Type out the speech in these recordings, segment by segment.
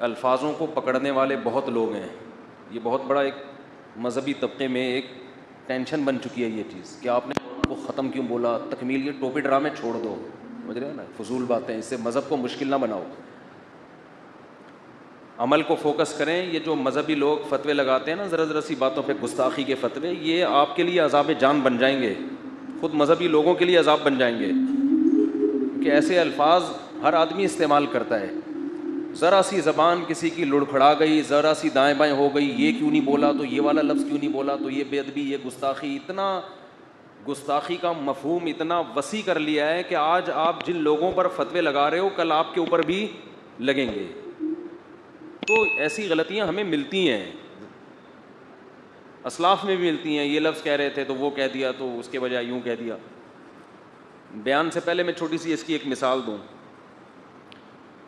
الفاظوں کو پکڑنے والے بہت لوگ ہیں. یہ بہت بڑا ایک مذہبی طبقے میں ایک ٹینشن بن چکی ہے یہ چیز کہ آپ نے قرآن کو ختم کیوں بولا, تکمیل, یہ ٹوپی ڈرامے چھوڑ دو. سمجھ رہے ہیں نا, فضول باتیں, اس سے مذہب کو مشکل نہ بناؤ, عمل کو فوکس کریں. یہ جو مذہبی لوگ فتوے لگاتے ہیں نا ذرا ذرا سی باتوں پہ, گستاخی کے فتوے, یہ آپ کے لیے عذاب جان بن جائیں گے, خود مذہبی لوگوں کے لیے عذاب بن جائیں گے, کہ ایسے الفاظ ہر آدمی استعمال کرتا ہے. ذرا سی زبان کسی کی لڑکھڑا گئی, ذرا سی دائیں بائیں ہو گئی, یہ کیوں نہیں بولا, تو یہ والا لفظ کیوں نہیں بولا, تو یہ بے ادبی, یہ گستاخی. اتنا گستاخی کا مفہوم اتنا وسیع کر لیا ہے کہ آج آپ جن لوگوں پر فتوے لگا رہے ہو کل آپ کے اوپر بھی لگیں گے. تو ایسی غلطیاں ہمیں ملتی ہیں, اسلاف میں بھی ملتی ہیں. یہ لفظ کہہ رہے تھے تو وہ کہہ دیا, تو اس کے بجائے یوں کہہ دیا. بیان سے پہلے میں چھوٹی سی اس کی ایک مثال دوں.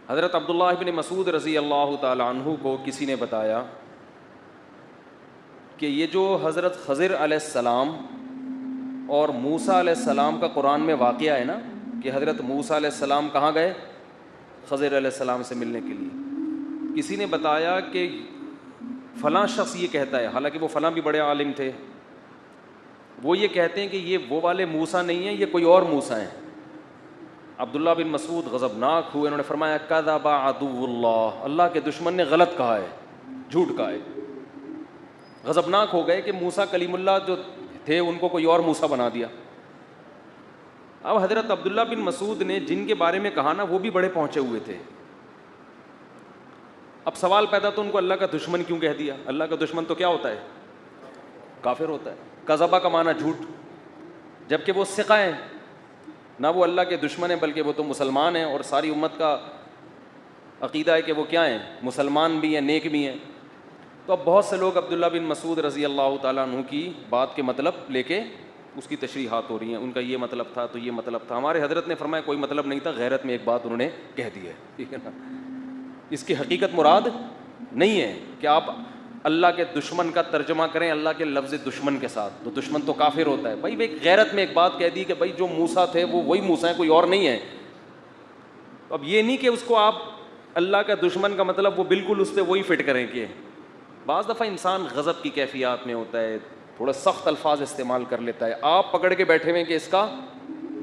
حضرت عبداللہ ابن مسعود رضی اللہ تعالی عنہ کو کسی نے بتایا کہ یہ جو حضرت خضر علیہ السلام اور موسیٰ علیہ السلام کا قرآن میں واقعہ ہے نا, کہ حضرت موسیٰ علیہ السلام کہاں گئے, خضر علیہ السلام سے ملنے کے لیے. کسی نے بتایا کہ فلاں شخص یہ کہتا ہے, حالانکہ وہ فلاں بھی بڑے عالم تھے, وہ یہ کہتے ہیں کہ یہ وہ والے موسیٰ نہیں ہیں, یہ کوئی اور موسیٰ ہیں. عبداللہ بن مسعود غضبناک ہوئے, انہوں نے فرمایا کذب عدو اللہ, اللہ کے دشمن نے غلط کہا ہے, جھوٹ کہا ہے. غضبناک ہو گئے کہ موسیٰ کلیم اللہ جو تھے ان کو کوئی اور موسیٰ بنا دیا. اب حضرت عبداللہ بن مسعود نے جن کے بارے میں کہا نا وہ بھی بڑے پہنچے ہوئے تھے. اب سوال پیدا تو ان کو اللہ کا دشمن کیوں کہہ دیا؟ اللہ کا دشمن تو کیا ہوتا ہے؟ کافر ہوتا ہے. کذبہ کا معنی جھوٹ, جبکہ وہ ثقہ ہیں, نہ وہ اللہ کے دشمن ہیں بلکہ وہ تو مسلمان ہیں, اور ساری امت کا عقیدہ ہے کہ وہ کیا ہیں, مسلمان بھی ہیں, نیک بھی ہیں. تو اب بہت سے لوگ عبداللہ بن مسعود رضی اللہ تعالیٰ عنہ کی بات کے مطلب لے کے اس کی تشریحات ہو رہی ہیں. ان کا یہ مطلب تھا تو یہ مطلب تھا. ہمارے حضرت نے فرمایا کوئی مطلب نہیں تھا, غیرت میں ایک بات انہوں نے کہہ دی ہے, ٹھیک ہے نا. اس کی حقیقت مراد نہیں ہے کہ آپ اللہ کے دشمن کا ترجمہ کریں اللہ کے لفظ دشمن کے ساتھ, تو دشمن تو کافر ہوتا ہے. بھائی ایک غیرت میں ایک بات کہہ دی کہ بھائی جو موسیٰ تھے وہ وہی موسیٰ ہیں, کوئی اور نہیں ہے. اب یہ نہیں کہ اس کو آپ اللہ کا دشمن کا مطلب وہ بالکل اس پہ وہی فٹ کریں. کہ بعض دفعہ انسان غضب کی کیفیات میں ہوتا ہے, تھوڑا سخت الفاظ استعمال کر لیتا ہے, آپ پکڑ کے بیٹھے ہوئے کہ اس کا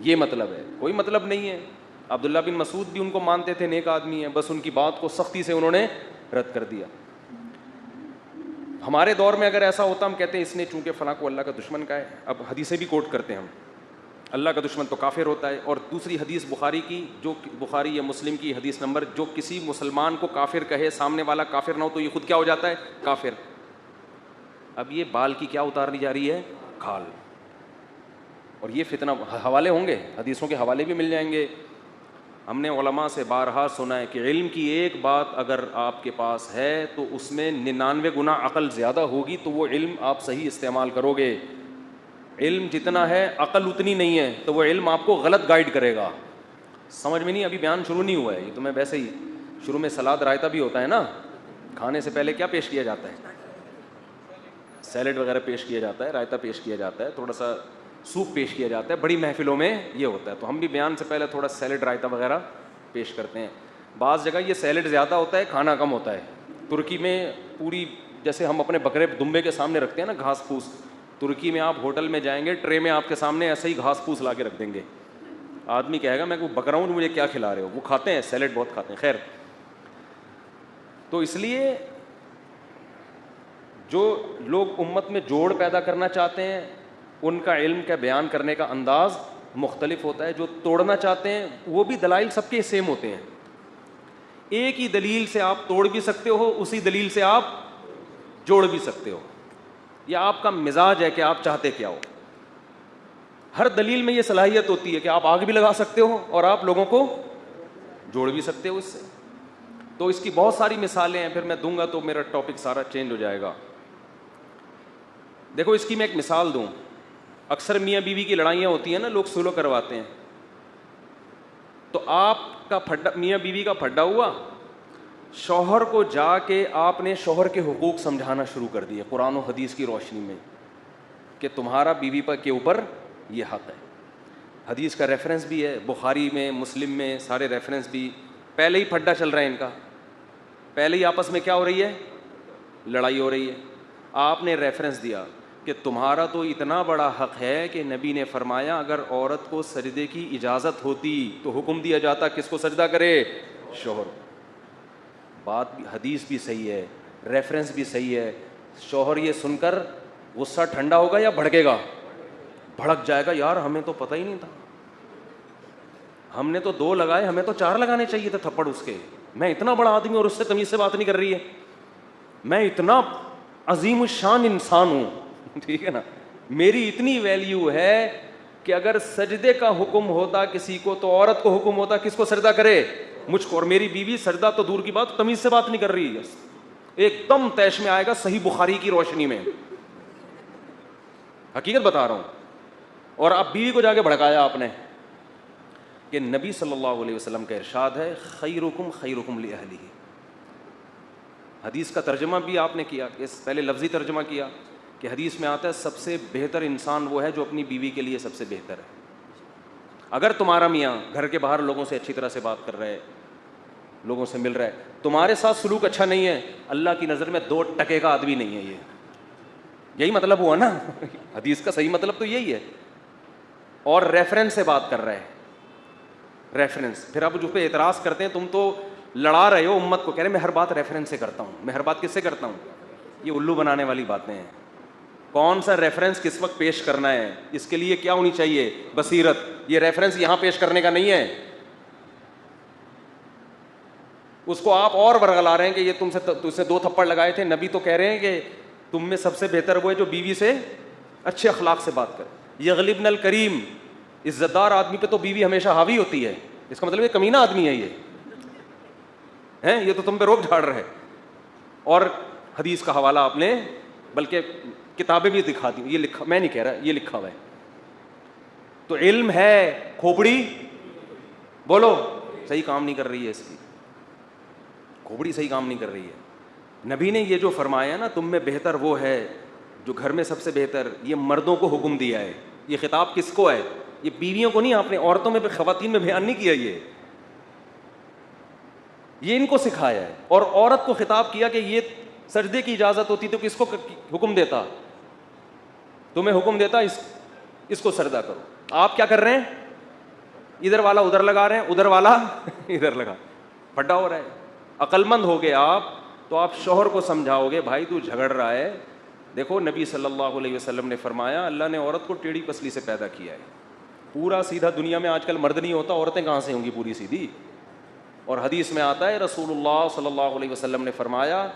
یہ مطلب ہے, کوئی مطلب نہیں ہے. عبداللہ بن مسعود بھی ان کو مانتے تھے, نیک آدمی ہیں, بس ان کی بات کو سختی سے انہوں نے رد کر دیا. ہمارے دور میں اگر ایسا ہوتا ہم کہتے ہیں اس نے چونکہ فلاں کو اللہ کا دشمن کہا ہے. اب حدیثیں بھی کوٹ کرتے ہیں ہم, اللہ کا دشمن تو کافر ہوتا ہے. اور دوسری حدیث بخاری کی, جو بخاری یا مسلم کی حدیث نمبر, جو کسی مسلمان کو کافر کہے سامنے والا کافر نہ ہو تو یہ خود کیا ہو جاتا ہے, کافر. اب یہ بال کی کیا اتارنی جا رہی ہے, کھال. اور یہ فتنہ, حوالے ہوں گے, حدیثوں کے حوالے بھی مل جائیں گے. ہم نے علماء سے بارہا سنا ہے کہ علم کی ایک بات اگر آپ کے پاس ہے تو اس میں 99 گنا عقل زیادہ ہوگی, تو وہ علم آپ صحیح استعمال کرو گے. علم جتنا ہے عقل اتنی نہیں ہے, تو وہ علم آپ کو غلط گائیڈ کرے گا. سمجھ میں نہیں, ابھی بیان شروع نہیں ہوا ہے, یہ تو میں ویسے ہی شروع میں سلاد رائتا بھی ہوتا ہے نا, کھانے سے پہلے کیا پیش کیا جاتا ہے, سیلڈ وغیرہ پیش کیا جاتا ہے, رائتا پیش کیا جاتا ہے, تھوڑا سا سوپ پیش کیا جاتا ہے, بڑی محفلوں میں یہ ہوتا ہے. تو ہم بھی بیان سے پہلے تھوڑا سیلڈ رائتا وغیرہ پیش کرتے ہیں. بعض جگہ یہ سیلڈ زیادہ ہوتا ہے, کھانا کم ہوتا ہے. ترکی میں پوری, جیسے ہم اپنے بکرے دمبے کے سامنے رکھتے ہیں نا گھاس پھوس, ترکی میں آپ ہوٹل میں جائیں گے ٹرے میں آپ کے سامنے ایسے ہی گھاس پھوس لا کے رکھ دیں گے. آدمی کہے گا میں کو بکرا ہوں مجھے کیا کھلا رہے ہو. وہ کھاتے ہیں سیلڈ, بہت کھاتے ہیں. خیر, تو اس لیے جو لوگ امت میں جوڑ پیدا کرنا چاہتے ہیں ان کا علم کا بیان کرنے کا انداز مختلف ہوتا ہے. جو توڑنا چاہتے ہیں وہ بھی دلائل سب کے سیم ہوتے ہیں. ایک ہی دلیل سے آپ توڑ بھی سکتے ہو, اسی دلیل سے آپ جوڑ بھی سکتے ہو. یہ آپ کا مزاج ہے کہ آپ چاہتے کیا ہو. ہر دلیل میں یہ صلاحیت ہوتی ہے کہ آپ آگ بھی لگا سکتے ہو اور آپ لوگوں کو جوڑ بھی سکتے ہو اس سے. تو اس کی بہت ساری مثالیں ہیں, پھر میں دوں گا تو میرا ٹاپک سارا چینج ہو جائے گا. دیکھو اس کی میں ایک مثال دوں. اکثر میاں بیوی کی لڑائیاں ہوتی ہیں نا, لوگ سلو کرواتے ہیں. تو آپ کا پھڈا, میاں بیوی کا پھڈا ہوا, شوہر کو جا کے آپ نے شوہر کے حقوق سمجھانا شروع کر دیے قرآن و حدیث کی روشنی میں کہ تمہارا بیوی پر کے اوپر یہ حق ہے. حدیث کا ریفرنس بھی ہے, بخاری میں مسلم میں سارے ریفرنس بھی, پہلے ہی پھڈا چل رہا ہے ان کا. پہلے ہی آپس میں کیا ہو رہی ہے؟ لڑائی ہو رہی ہے. آپ نے ریفرنس دیا کہ تمہارا تو اتنا بڑا حق ہے کہ نبی نے فرمایا اگر عورت کو سجدے کی اجازت ہوتی تو حکم دیا جاتا کس کو سجدہ کرے؟ شوہر. بات بھی حدیث بھی صحیح ہے, ریفرنس بھی صحیح ہے. شوہر یہ سن کر غصہ ٹھنڈا ہوگا یا بھڑکے گا؟ بھڑک جائے گا, یار ہمیں تو پتہ ہی نہیں تھا, ہم نے تو 2 لگائے, ہمیں تو 4 لگانے چاہیے تھے تھپڑ اس کے. میں اتنا بڑا آدمی اور اس سے تمیز سے بات نہیں کر رہی ہے, میں اتنا عظیم الشان انسان ہوں, ٹھیک ہے نا, میری اتنی ویلیو ہے کہ اگر سجدے کا حکم ہوتا کسی کو تو عورت کو حکم ہوتا کس کو سجدہ کرے؟ مجھ کو. اور میری بیوی سجدہ تو دور کی بات, تمیز سے بات نہیں کر رہی ہے, ایک دم طیش میں آئے گا صحیح بخاری کی روشنی میں, حقیقت بتا رہا ہوں. اور اب بیوی کو جا کے بھڑکایا آپ نے کہ نبی صلی اللہ علیہ وسلم کا ارشاد ہے خیرکم خیرکم لأہلہ. حدیث کا ترجمہ بھی آپ نے کیا, پہلے لفظی ترجمہ کیا کہ حدیث میں آتا ہے سب سے بہتر انسان وہ ہے جو اپنی بیوی کے لیے سب سے بہتر ہے. اگر تمہارا میاں گھر کے باہر لوگوں سے اچھی طرح سے بات کر رہا ہے, لوگوں سے مل رہا ہے, تمہارے ساتھ سلوک اچھا نہیں ہے, اللہ کی نظر میں 2 ٹکے کا آدمی نہیں ہے. یہی مطلب ہوا نا, حدیث کا صحیح مطلب تو یہی ہے. اور ریفرنس سے بات کر رہا ہے, ریفرنس. پھر اب جو پہ اعتراض کرتے ہیں تم تو لڑا رہے ہو امت کو, کہہ رہے میں ہر بات ریفرنس سے کرتا ہوں. میں ہر بات کس سے کرتا ہوں؟ یہ الو بنانے والی باتیں ہیں. کون سا ریفرنس کس وقت پیش کرنا ہے, اس کے لیے کیا ہونی چاہیے؟ بصیرت. یہ ریفرنس یہاں پیش کرنے کا نہیں ہے. اس کو آپ اور ورگلا رہے ہیں کہ یہ تم سے 2 تھپڑ لگائے تھے. نبی تو کہہ رہے ہیں کہ تم میں سب سے بہتر وہ ہے جو بیوی سے اچھے اخلاق سے بات کرے. یغلبن الکریم, عزت دار آدمی پہ تو بیوی ہمیشہ حاوی ہوتی ہے. اس کا مطلب یہ کمینہ آدمی ہے, یہ تو تم پہ روب جھاڑ رہے. اور حدیث کا حوالہ آپ نے بلکہ کتابیں بھی دکھا دی, یہ لکھا, میں نہیں کہہ رہا, یہ لکھا ہوا ہے. تو علم ہے, کھوپڑی بولو صحیح کام نہیں کر رہی ہے, اس کی کھوپڑی صحیح کام نہیں کر رہی ہے. نبی نے یہ جو فرمایا نا تم میں بہتر وہ ہے جو گھر میں سب سے بہتر, یہ مردوں کو حکم دیا ہے. یہ خطاب کس کو ہے؟ یہ بیویوں کو نہیں, آپ نے عورتوں میں خواتین میں بیان نہیں کیا, یہ ان کو سکھایا ہے. اور عورت کو خطاب کیا کہ یہ سجدے کی اجازت ہوتی تو کس کو حکم دیتا؟ تمہیں حکم دیتا اس کو سجدہ کرو. آپ کیا کر رہے ہیں؟ ادھر والا ادھر لگا رہے ہیں, ادھر والا ادھر لگا, پھڈا ہو رہا ہے. عقل مند ہو گئے آپ تو آپ شوہر کو سمجھاؤ گے بھائی تو جھگڑ رہا ہے, دیکھو نبی صلی اللہ علیہ وسلم نے فرمایا اللہ نے عورت کو ٹیڑھی پسلی سے پیدا کیا ہے. پورا سیدھا دنیا میں آج کل مرد نہیں ہوتا, عورتیں کہاں سے ہوں گی پوری سیدھی. اور حدیث میں آتا ہے رسول اللہ صلی اللہ علیہ وسلم نے فرمایا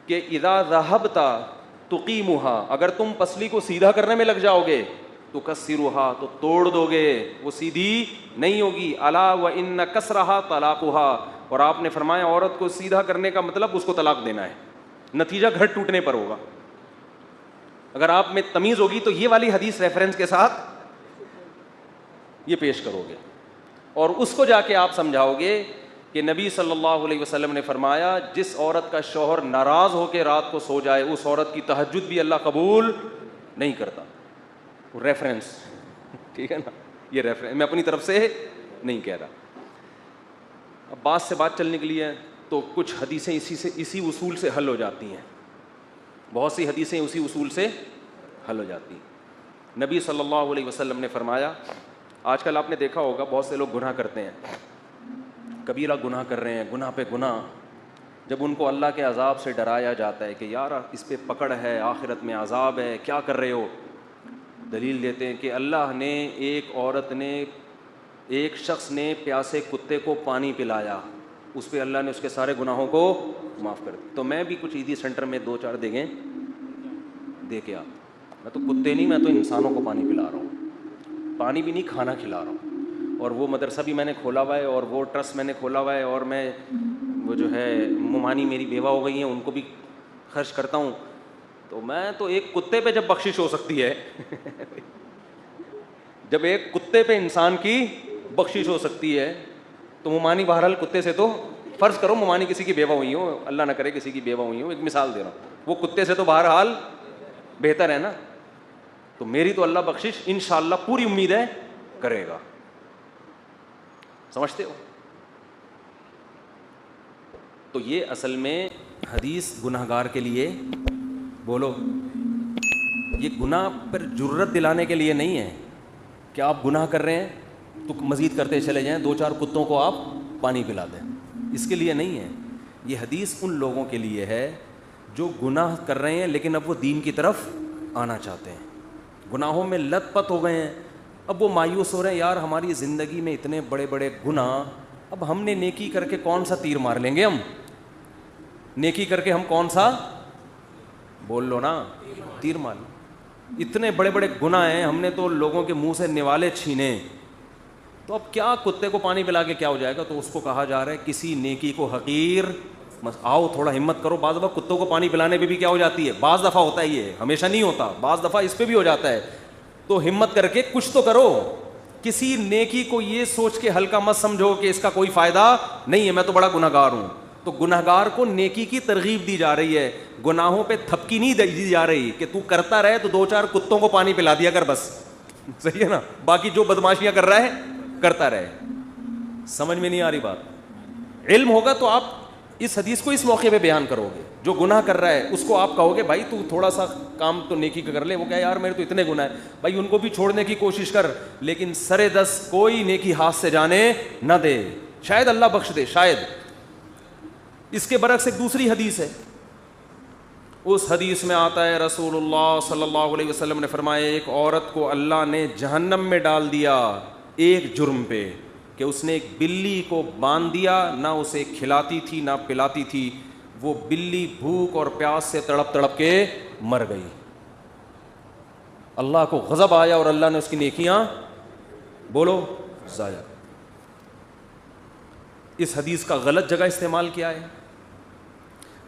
کہ اذا ذهبت تقیمها, اگر تم پسلی کو سیدھا کرنے میں لگ جاؤ گے تو کسرها, تو توڑ دو گے, وہ سیدھی نہیں ہوگی. الا وان کسرها طلاقها, اور آپ نے فرمایا عورت کو سیدھا کرنے کا مطلب اس کو طلاق دینا ہے, نتیجہ گھر ٹوٹنے پر ہوگا. اگر آپ میں تمیز ہوگی تو یہ والی حدیث ریفرنس کے ساتھ یہ پیش کرو گے, اور اس کو جا کے آپ سمجھاؤ گے کہ نبی صلی اللہ علیہ وسلم نے فرمایا جس عورت کا شوہر ناراض ہو کے رات کو سو جائے اس عورت کی تہجد بھی اللہ قبول نہیں کرتا. ریفرنس, ٹھیک ہے نا, یہ ریفرنس میں اپنی طرف سے نہیں کہہ رہا. اب بات سے بات چلنے کے لیے تو کچھ حدیثیں اسی اصول سے حل ہو جاتی ہیں, بہت سی حدیثیں اسی اصول سے حل ہو جاتی ہیں. نبی صلی اللہ علیہ وسلم نے فرمایا, آج کل آپ نے دیکھا ہوگا بہت سے لوگ گناہ کرتے ہیں, کبیرہ گناہ کر رہے ہیں, گناہ پہ گناہ. جب ان کو اللہ کے عذاب سے ڈرایا جاتا ہے کہ یار اس پہ پکڑ ہے, آخرت میں عذاب ہے, کیا کر رہے ہو, دلیل دیتے ہیں کہ اللہ نے ایک شخص نے پیاسے کتے کو پانی پلایا, اس پہ اللہ نے اس کے سارے گناہوں کو معاف کر دیا. تو میں بھی کچھ عیدی سینٹر میں 2-4 دیگیں دے کے میں تو کتے نہیں, میں تو انسانوں کو پانی پلا رہا ہوں, پانی بھی نہیں کھانا کھلا رہا ہوں. اور وہ مدرسہ بھی میں نے کھولا ہوا ہے, اور وہ ٹرسٹ میں نے کھولا ہوا ہے, اور میں وہ جو ہے ممانی میری بیوہ ہو گئی ہیں ان کو بھی خرچ کرتا ہوں. تو میں تو ایک کتے پہ جب بخشش ہو سکتی ہے جب ایک کتے پہ انسان کی بخشش ہو سکتی ہے تو ممانی بہرحال کتے سے تو فرض کرو ممانی کسی کی بیوہ ہوئی ہو, اللہ نہ کرے کسی کی بیوہ ہوئی ہو, ایک مثال دے رہا ہوں, وہ کتے سے تو بہرحال بہتر ہے نا. تو میری تو اللہ بخشش انشاءاللہ پوری امید ہے کرے گا. سمجھتے ہو؟ تو یہ اصل میں حدیث گناہ گار کے لیے، بولو، یہ گناہ پر جرت دلانے کے لیے نہیں ہے کہ آپ گناہ کر رہے ہیں تو مزید کرتے چلے جائیں، 2-4 کتوں کو آپ پانی پلا دیں، اس کے لیے نہیں ہے. یہ حدیث ان لوگوں کے لیے ہے جو گناہ کر رہے ہیں لیکن اب وہ دین کی طرف آنا چاہتے ہیں، گناہوں میں لت پت ہو گئے ہیں، اب وہ مایوس ہو رہے ہیں، یار ہماری زندگی میں اتنے بڑے بڑے گناہ، اب ہم نے نیکی کر کے کون سا تیر مار لیں گے، ہم نیکی کر کے ہم کون سا، بول لو نا، تیر مار، اتنے بڑے بڑے گناہ ہیں، ہم نے تو لوگوں کے منہ سے نوالے چھینے، تو اب کیا کتے کو پانی پلا کے کیا ہو جائے گا. تو اس کو کہا جا رہا ہے کسی نیکی کو حقیر، آؤ تھوڑا ہمت کرو. بعض دفعہ کتوں کو پانی پلانے پہ بھی کیا ہو جاتی ہے، بعض دفعہ ہوتا ہے، یہ ہمیشہ نہیں ہوتا، بعض دفعہ اس پہ بھی ہو جاتا ہے. تو ہمت کر کے کچھ تو کرو، کسی نیکی کو یہ سوچ کے ہلکا مت سمجھو کہ اس کا کوئی فائدہ نہیں ہے، میں تو بڑا گناہ گار ہوں. تو گناہ گار کو نیکی کی ترغیب دی جا رہی ہے، گناہوں پہ تھپکی نہیں دی جا رہی کہ تو کرتا رہے تو 2-4 کتوں کو پانی پلا دیا کر بس، صحیح ہے نا، باقی جو بدماشیاں کر رہا ہے کرتا رہے. سمجھ میں نہیں آ رہی بات؟ علم ہوگا تو آپ اس حدیث کو اس موقع پہ بیان کرو گے. جو گناہ کر رہا ہے اس کو آپ کہو گے بھائی تو تھوڑا سا کام تو نیکی کا کر لے. وہ کہا یار میرے تو اتنے گناہ ہیں، بھائی ان کو بھی چھوڑنے کی کوشش کر، لیکن سرے دست کوئی نیکی ہاتھ سے جانے نہ دے، شاید اللہ بخش دے، شاید. اس کے برعکس ایک دوسری حدیث ہے، اس حدیث میں آتا ہے رسول اللہ صلی اللہ علیہ وسلم نے فرمایا ایک عورت کو اللہ نے جہنم میں ڈال دیا ایک جرم پہ کہ اس نے ایک بلی کو باندھ دیا، نہ اسے کھلاتی تھی نہ پلاتی تھی، وہ بلی بھوک اور پیاس سے تڑپ تڑپ کے مر گئی. اللہ کو غضب آیا اور اللہ نے اس کی نیکیاں، بولو، ضائع. اس حدیث کا غلط جگہ استعمال کیا ہے.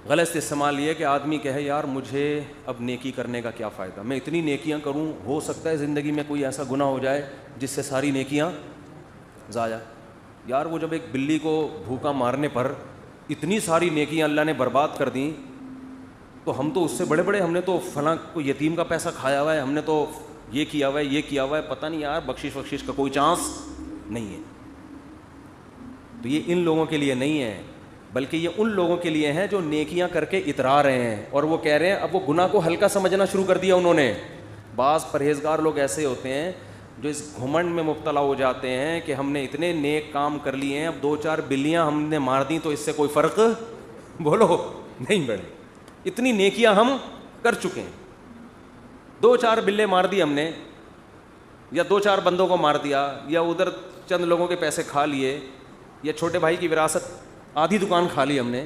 غلط استعمال یہ کہ آدمی کہے یار مجھے اب نیکی کرنے کا کیا فائدہ، میں اتنی نیکیاں کروں، ہو سکتا ہے زندگی میں کوئی ایسا گناہ ہو جائے جس سے ساری نیکیاں ضائع. یار وہ جب ایک بلی کو بھوکا مارنے پر اتنی ساری نیکیاں اللہ نے برباد کر دیں، تو ہم تو اس سے بڑے بڑے، ہم نے تو فلاں کو یتیم کا پیسہ کھایا ہوا ہے، ہم نے تو یہ کیا ہوا ہے، یہ کیا ہوا ہے، پتہ نہیں یار بخشش کا کوئی چانس نہیں ہے. تو یہ ان لوگوں کے لیے نہیں ہے، بلکہ یہ ان لوگوں کے لیے ہیں جو نیکیاں کر کے اترا رہے ہیں اور وہ کہہ رہے ہیں، اب وہ گناہ کو ہلکا سمجھنا شروع کر دیا انہوں نے. بعض پرہیزگار لوگ ایسے ہوتے ہیں جو اس گھمنڈ میں مبتلا ہو جاتے ہیں کہ ہم نے اتنے نیک کام کر لیے ہیں، اب 2-4 بلیاں ہم نے مار دیں تو اس سے کوئی فرق، بولو، نہیں پڑے. اتنی نیکیاں ہم کر چکے ہیں، 2-4 بلے مار دی ہم نے، یا 2-4 بندوں کو مار دیا، یا ادھر چند لوگوں کے پیسے کھا لیے، یا چھوٹے بھائی کی وراثت آدھی دکان کھا لی ہم نے،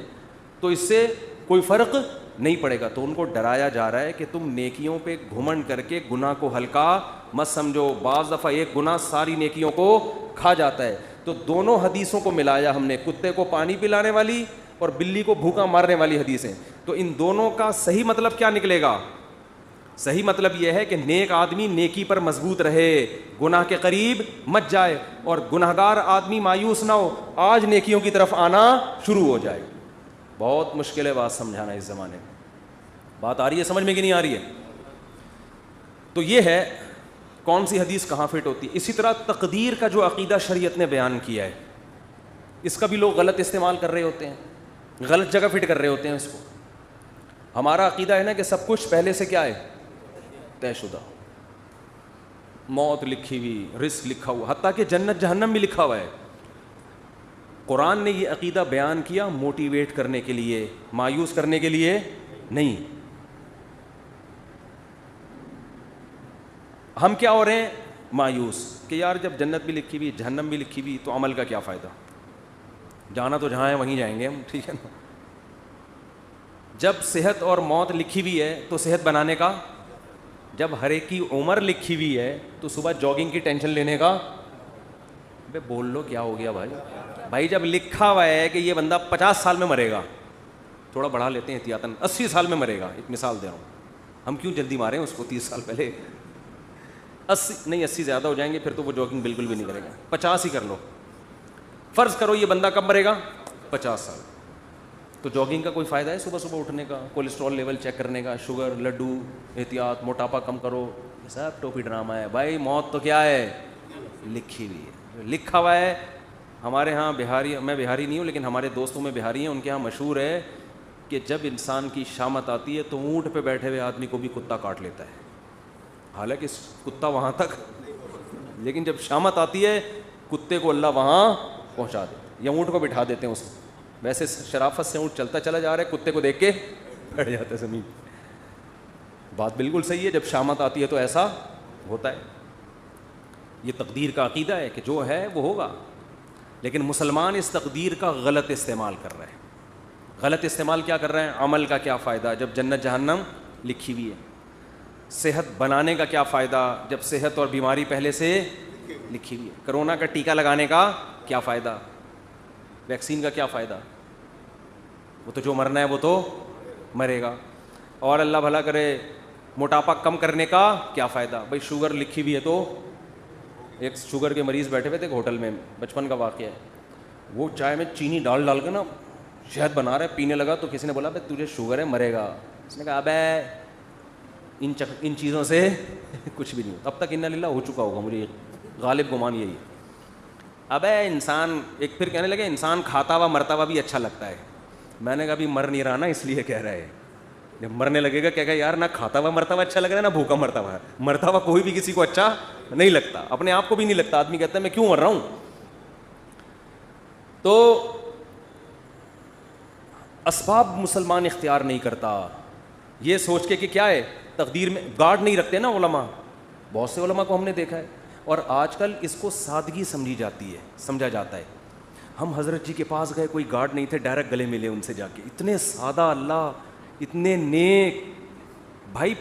تو اس سے کوئی فرق نہیں پڑے گا. تو ان کو ڈرایا جا رہا ہے کہ تم نیکیوں پہ گھمنڈ کر کے گناہ کو ہلکا مت سمجھو. بعض دفعہ ایک گناہ ساری نیکیوں کو کھا جاتا ہے. تو دونوں حدیثوں کو ملایا ہم نے، کتے کو پانی پلانے والی اور بلی کو بھوکا مارنے والی حدیثیں. تو ان دونوں کا صحیح مطلب کیا نکلے گا؟ صحیح مطلب یہ ہے کہ نیک آدمی نیکی پر مضبوط رہے، گناہ کے قریب مت جائے، اور گناہ گار آدمی مایوس نہ ہو، آج نیکیوں کی طرف آنا شروع ہو جائے. بہت مشکل ہے بات سمجھانا اس زمانے میں. بات آ رہی ہے سمجھ میں کہ نہیں آ رہی ہے؟ تو یہ ہے کون سی حدیث کہاں فٹ ہوتی ہے. اسی طرح تقدیر کا جو عقیدہ شریعت نے بیان کیا ہے، اس کا بھی لوگ غلط استعمال کر رہے ہوتے ہیں، غلط جگہ فٹ کر رہے ہوتے ہیں اس کو. ہمارا عقیدہ ہے نا کہ سب کچھ پہلے سے کیا ہے، طے شدہ، موت لکھی ہوئی، رزق لکھا ہوا، حتیٰ کہ جنت جہنم بھی لکھا ہوا ہے. قرآن نے یہ عقیدہ بیان کیا موٹیویٹ کرنے کے لیے، مایوس کرنے کے لیے نہیں. ہم کیا ہو رہے ہیں، مایوس، کہ یار جب جنت بھی لکھی ہوئی، جہنم بھی لکھی ہوئی، تو عمل کا کیا فائدہ، جانا تو جہاں ہے وہیں جائیں گے ہم، ٹھیک ہے نا. جب صحت اور موت لکھی ہوئی ہے تو صحت بنانے کا، جب ہر ایک کی عمر لکھی ہوئی ہے تو صبح جاگنگ کی ٹینشن لینے کا، بے بول لو کیا ہو گیا بھائی جب لکھا ہوا ہے کہ یہ بندہ 50 سال میں مرے گا، تھوڑا بڑھا لیتے ہیں احتیاطاً، 80 سال میں مرے گا، ایک مثال دے رہا ہوں، ہم کیوں جلدی ماریں اس کو 30 سال پہلے، 80 زیادہ ہو جائیں گے پھر تو وہ جاگنگ بالکل بھی نہیں کرے گا، 50 ہی کر لو. فرض کرو یہ بندہ کب مرے گا، 50 سال. تو جاگنگ کا کوئی فائدہ ہے صبح صبح اٹھنے کا، کولیسٹرول لیول چیک کرنے کا، شوگر، لڈو، احتیاط، موٹاپا کم کرو، یہ سب ٹوپی ڈرامہ ہے. بھائی موت تو کیا ہے، لکھی ہوئی ہے، لکھا ہوا ہے ہمارے ہاں بہاری، میں بہاری نہیں ہوں لیکن ہمارے دوستوں میں بہاری ہیں، ان کے ہاں مشہور ہے کہ جب انسان کی شامت آتی ہے تو اونٹ پہ بیٹھے ہوئے آدمی کو بھی کتا کاٹ لیتا ہے، حالانکہ کتا وہاں تک، لیکن جب شامت آتی ہے کتے کو اللہ وہاں پہنچا دیتے یا اونٹ کو بٹھا دیتے ہیں اس میں. ویسے شرافت سے اونٹ چلتا چلا جا رہا ہے، کتے کو دیکھ کے بیٹھ جاتا ہے زمین. بات بالکل صحیح ہے، جب شامت آتی ہے تو ایسا ہوتا ہے. یہ تقدیر کا عقیدہ ہے کہ جو ہے وہ ہوگا، لیکن مسلمان اس تقدیر کا غلط استعمال کر رہے ہیں. غلط استعمال کیا کر رہے ہیں؟ عمل کا کیا فائدہ جب جنت جہنم لکھی ہوئی ہے. صحت بنانے کا کیا فائدہ جب صحت اور بیماری پہلے سے لکھی ہوئی ہے. کرونا کا ٹیکہ لگانے کا کیا فائدہ، ویکسین کا کیا فائدہ، وہ تو جو مرنا ہے وہ تو مرے گا. اور اللہ بھلا کرے موٹاپا کم کرنے کا کیا فائدہ. بھائی شوگر لکھی ہوئی ہے تو ایک شوگر کے مریض بیٹھے ہوئے تھے ایک ہوٹل میں، بچپن کا واقعہ ہے. وہ چائے میں چینی ڈال ڈال کے نا شہد بنا رہے، پینے لگا تو کسی نے بولا بھائی تجھے شوگر ہے مرے گا. اس نے کہا ابے ان چیزوں سے کچھ بھی نہیں ہوتا. اب تک انا للہ ہو چکا ہوگا، مجھے غالب گمان یہی ہے. ابے انسان ایک پھر کہنے لگے انسان کھاتا ہوا مرتا ہوا بھی اچھا لگتا ہے. میں نے کہا ابھی مر نہیں رہا نا اس لیے کہہ رہا ہے، جب مرنے لگے گا کہے گا یار نہ کھاتا ہوا مرتا ہوا اچھا لگ رہا ہے نہ بھوکا مرتا ہوا. مرتا ہوا کوئی بھی کسی کو اچھا نہیں لگتا، اپنے آپ کو بھی نہیں لگتا. آدمی کہتا ہے میں کیوں مر رہا ہوں. تو اسباب مسلمان اختیار نہیں کرتا یہ سوچ کے کہ کیا ہے تقدیر میں گارڈ نہیں رکھتے نا علماء. بہت سے علماء کو ہم نے دیکھا ہے، اور آج کل اس کو سادگی سمجھی جاتی ہے، سمجھا جاتا ہے. ہم حضرت جی کے پاس گئے، کوئی گارڈ نہیں تھے، ڈائریکٹ گلے ملے ان سے جا کے. اتنے سادہ اللہ، اتنے نیک. بھائی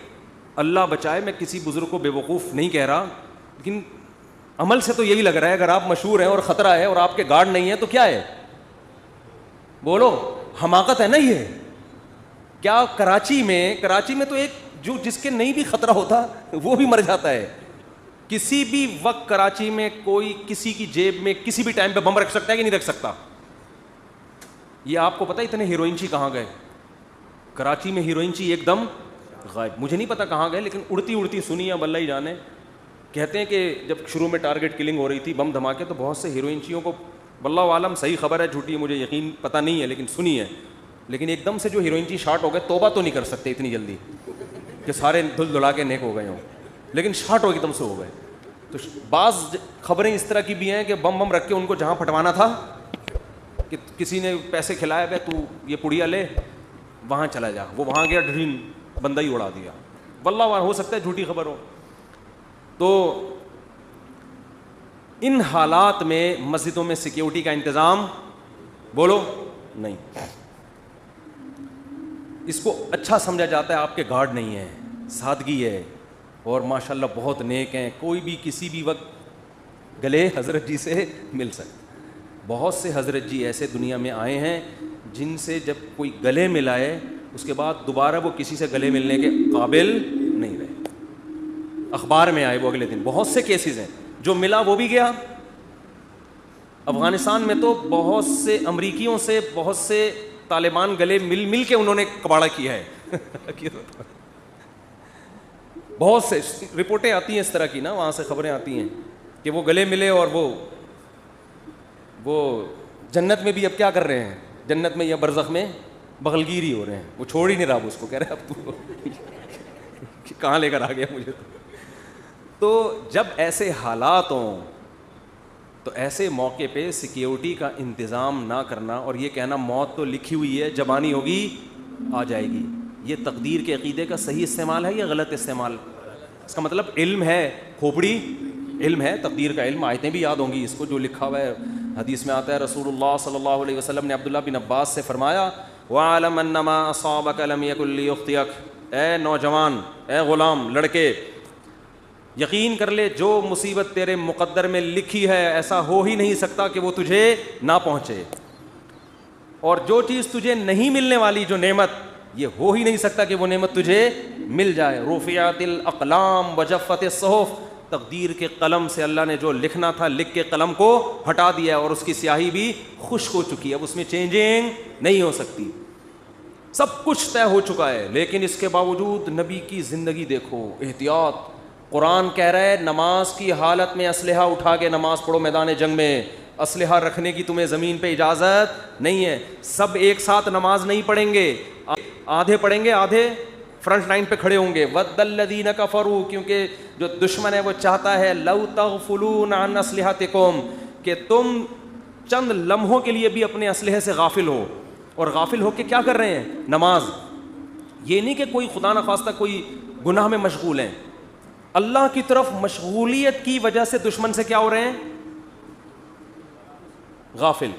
اللہ بچائے، میں کسی بزرگ کو بے وقوف نہیں کہہ رہا، لیکن عمل سے تو یہی لگ رہا ہے اگر آپ مشہور ہیں اور خطرہ ہے اور آپ کے گارڈ نہیں ہے تو کیا ہے، بولو حماقت ہے نا یہ. کیا کراچی میں تو ایک جو جس کے نہیں بھی خطرہ ہوتا وہ بھی مر جاتا ہے. کسی بھی وقت کراچی میں کوئی کسی کی جیب میں کسی بھی ٹائم پہ بم رکھ سکتا ہے کہ نہیں رکھ سکتا. یہ آپ کو پتا اتنے ہیروئن چی کہاں گئے؟ کراچی میں ہیروئن چی ایک دم غائب. مجھے نہیں پتا کہاں گئے، لیکن اڑتی اڑتی سنی اب اللہ ہی جانے. کہتے ہیں کہ جب شروع میں ٹارگٹ کلنگ ہو رہی تھی، بم دھماکے، تو بہت سے ہیروئن چیوں کو، واللہ عالم صحیح خبر ہے جھوٹی مجھے یقین پتہ نہیں ہے لیکن سنی ہے، لیکن ایک دم سے جو ہیروئن چی شارٹ ہو گئے، توبہ تو نہیں کر سکتے اتنی جلدی کہ سارے دھل دھلا کے نیک ہو گئے ہوں، لیکن شارٹ ہو ایک دم سے ہو گئے. تو بعض خبریں اس طرح کی بھی ہیں کہ بم رکھ کے ان کو جہاں پھٹوانا تھا کہ کسی نے پیسے کھلایا گیا تو یہ پڑیا لے وہاں چلا جا، وہ وہاں گیا ڈرین بندہ ہی اڑا دیا. واللہ ہو سکتا ہے جھوٹی خبر ہو. تو ان حالات میں مسجدوں میں سیکیورٹی کا انتظام بولو نہیں. اس کو اچھا سمجھا جاتا ہے آپ کے گارڈ نہیں ہے، سادگی ہے، اور ماشاءاللہ بہت نیک ہیں، کوئی بھی کسی بھی وقت گلے حضرت جی سے مل سکتا. بہت سے حضرت جی ایسے دنیا میں آئے ہیں جن سے جب کوئی گلے ملائے اس کے بعد دوبارہ وہ کسی سے گلے ملنے کے قابل نہیں رہے. اخبار میں آئے وہ اگلے دن. بہت سے کیسز ہیں، جو ملا وہ بھی گیا. افغانستان میں تو بہت سے امریکیوں سے بہت سے طالبان گلے مل کے انہوں نے کباڑا کیا ہے. بہت سے رپورٹیں آتی ہیں اس طرح کی نا، وہاں سے خبریں آتی ہیں کہ وہ گلے ملے اور وہ جنت میں بھی اب کیا کر رہے ہیں، جنت میں یا برزخ میں بغلگیری ہو رہے ہیں. وہ چھوڑ ہی نہیں رہا اس کو، کہہ رہے اب تو کہاں لے کر آ گیا مجھے. تو جب ایسے حالات ہوں تو ایسے موقع پہ سیکیورٹی کا انتظام نہ کرنا اور یہ کہنا موت تو لکھی ہوئی ہے، جب آنی ہوگی آ جائے گی، یہ تقدیر کے عقیدے کا صحیح استعمال ہے یا غلط استعمال؟ اس کا مطلب علم ہے، کھوپڑی علم ہے، تقدیر کا علم. آیتیں بھی یاد ہوں گی اس کو جو لکھا ہوا ہے حدیث میں آتا ہے. رسول اللہ صلی اللہ علیہ وسلم نے عبداللہ بن عباس سے فرمایا وَعَلَمْ أَنَّمَا أَصَابَكَ لَمْ يَكُنْ لِيُخْطِئَكَ، اے نوجوان، اے غلام، لڑکے، یقین کر لے جو مصیبت تیرے مقدر میں لکھی ہے ایسا ہو ہی نہیں سکتا کہ وہ تجھے نہ پہنچے، اور جو چیز تجھے نہیں ملنے والی، جو نعمت، یہ ہو ہی نہیں سکتا کہ وہ نعمت تجھے مل جائے. رفعت الاقلام وجفت الصحف، تقدیر کے قلم سے اللہ نے جو لکھنا تھا لکھ کے قلم کو ہٹا دیا اور اس کی سیاہی بھی خشک ہو چکی ہے، اب اس میں چینجنگ نہیں ہو سکتی. سب کچھ طے ہو چکا ہے، لیکن اس کے باوجود نبی کی زندگی دیکھو، احتیاط. قرآن کہہ رہا ہے نماز کی حالت میں اسلحہ اٹھا کے نماز پڑھو میدان جنگ میں. اسلحہ رکھنے کی تمہیں زمین پہ اجازت نہیں ہے. سب ایک ساتھ نماز نہیں پڑھیں گے, آدھے پڑھیں گے, آدھے فرنٹ لائن پہ کھڑے ہوں گے. وَدَّ الَّذِينَ كَفَرُوا, کیونکہ جو دشمن ہے وہ چاہتا ہے لَوْ تَغْفُلُونَ عَنْ أَسْلِحَتِكُمْ, کہ تم چند لمحوں کے لیے بھی اپنے اسلحے سے غافل ہو. اور غافل ہو کے کیا کر رہے ہیں؟ نماز. یہ نہیں کہ کوئی خدا نخواستہ کوئی گناہ میں مشغول ہیں, اللہ کی طرف مشغولیت کی وجہ سے دشمن سے کیا ہو رہے ہیں؟ غافل.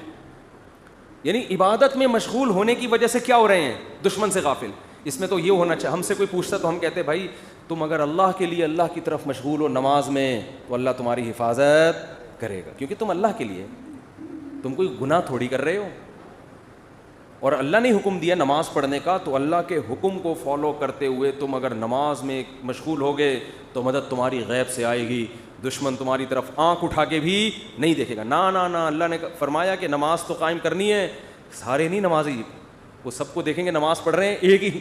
یعنی عبادت میں مشغول ہونے کی وجہ سے کیا ہو رہے ہیں؟ دشمن سے غافل. اس میں تو یہ ہونا چاہیے, ہم سے کوئی پوچھتا تو ہم کہتے بھائی تم اگر اللہ کے لیے اللہ کی طرف مشغول ہو نماز میں تو اللہ تمہاری حفاظت کرے گا, کیونکہ تم اللہ کے لیے, تم کوئی گناہ تھوڑی کر رہے ہو. اور اللہ نے حکم دیا نماز پڑھنے کا, تو اللہ کے حکم کو فالو کرتے ہوئے تم اگر نماز میں مشغول ہو گئے تو مدد تمہاری غیب سے آئے گی. دشمن تمہاری طرف آنکھ اٹھا کے بھی نہیں دیکھے گا. نا نا نا, اللہ نے فرمایا کہ نماز تو قائم کرنی ہے. سارے نہیں نمازی, وہ سب کو دیکھیں گے نماز پڑھ رہے ہیں, ایک ہی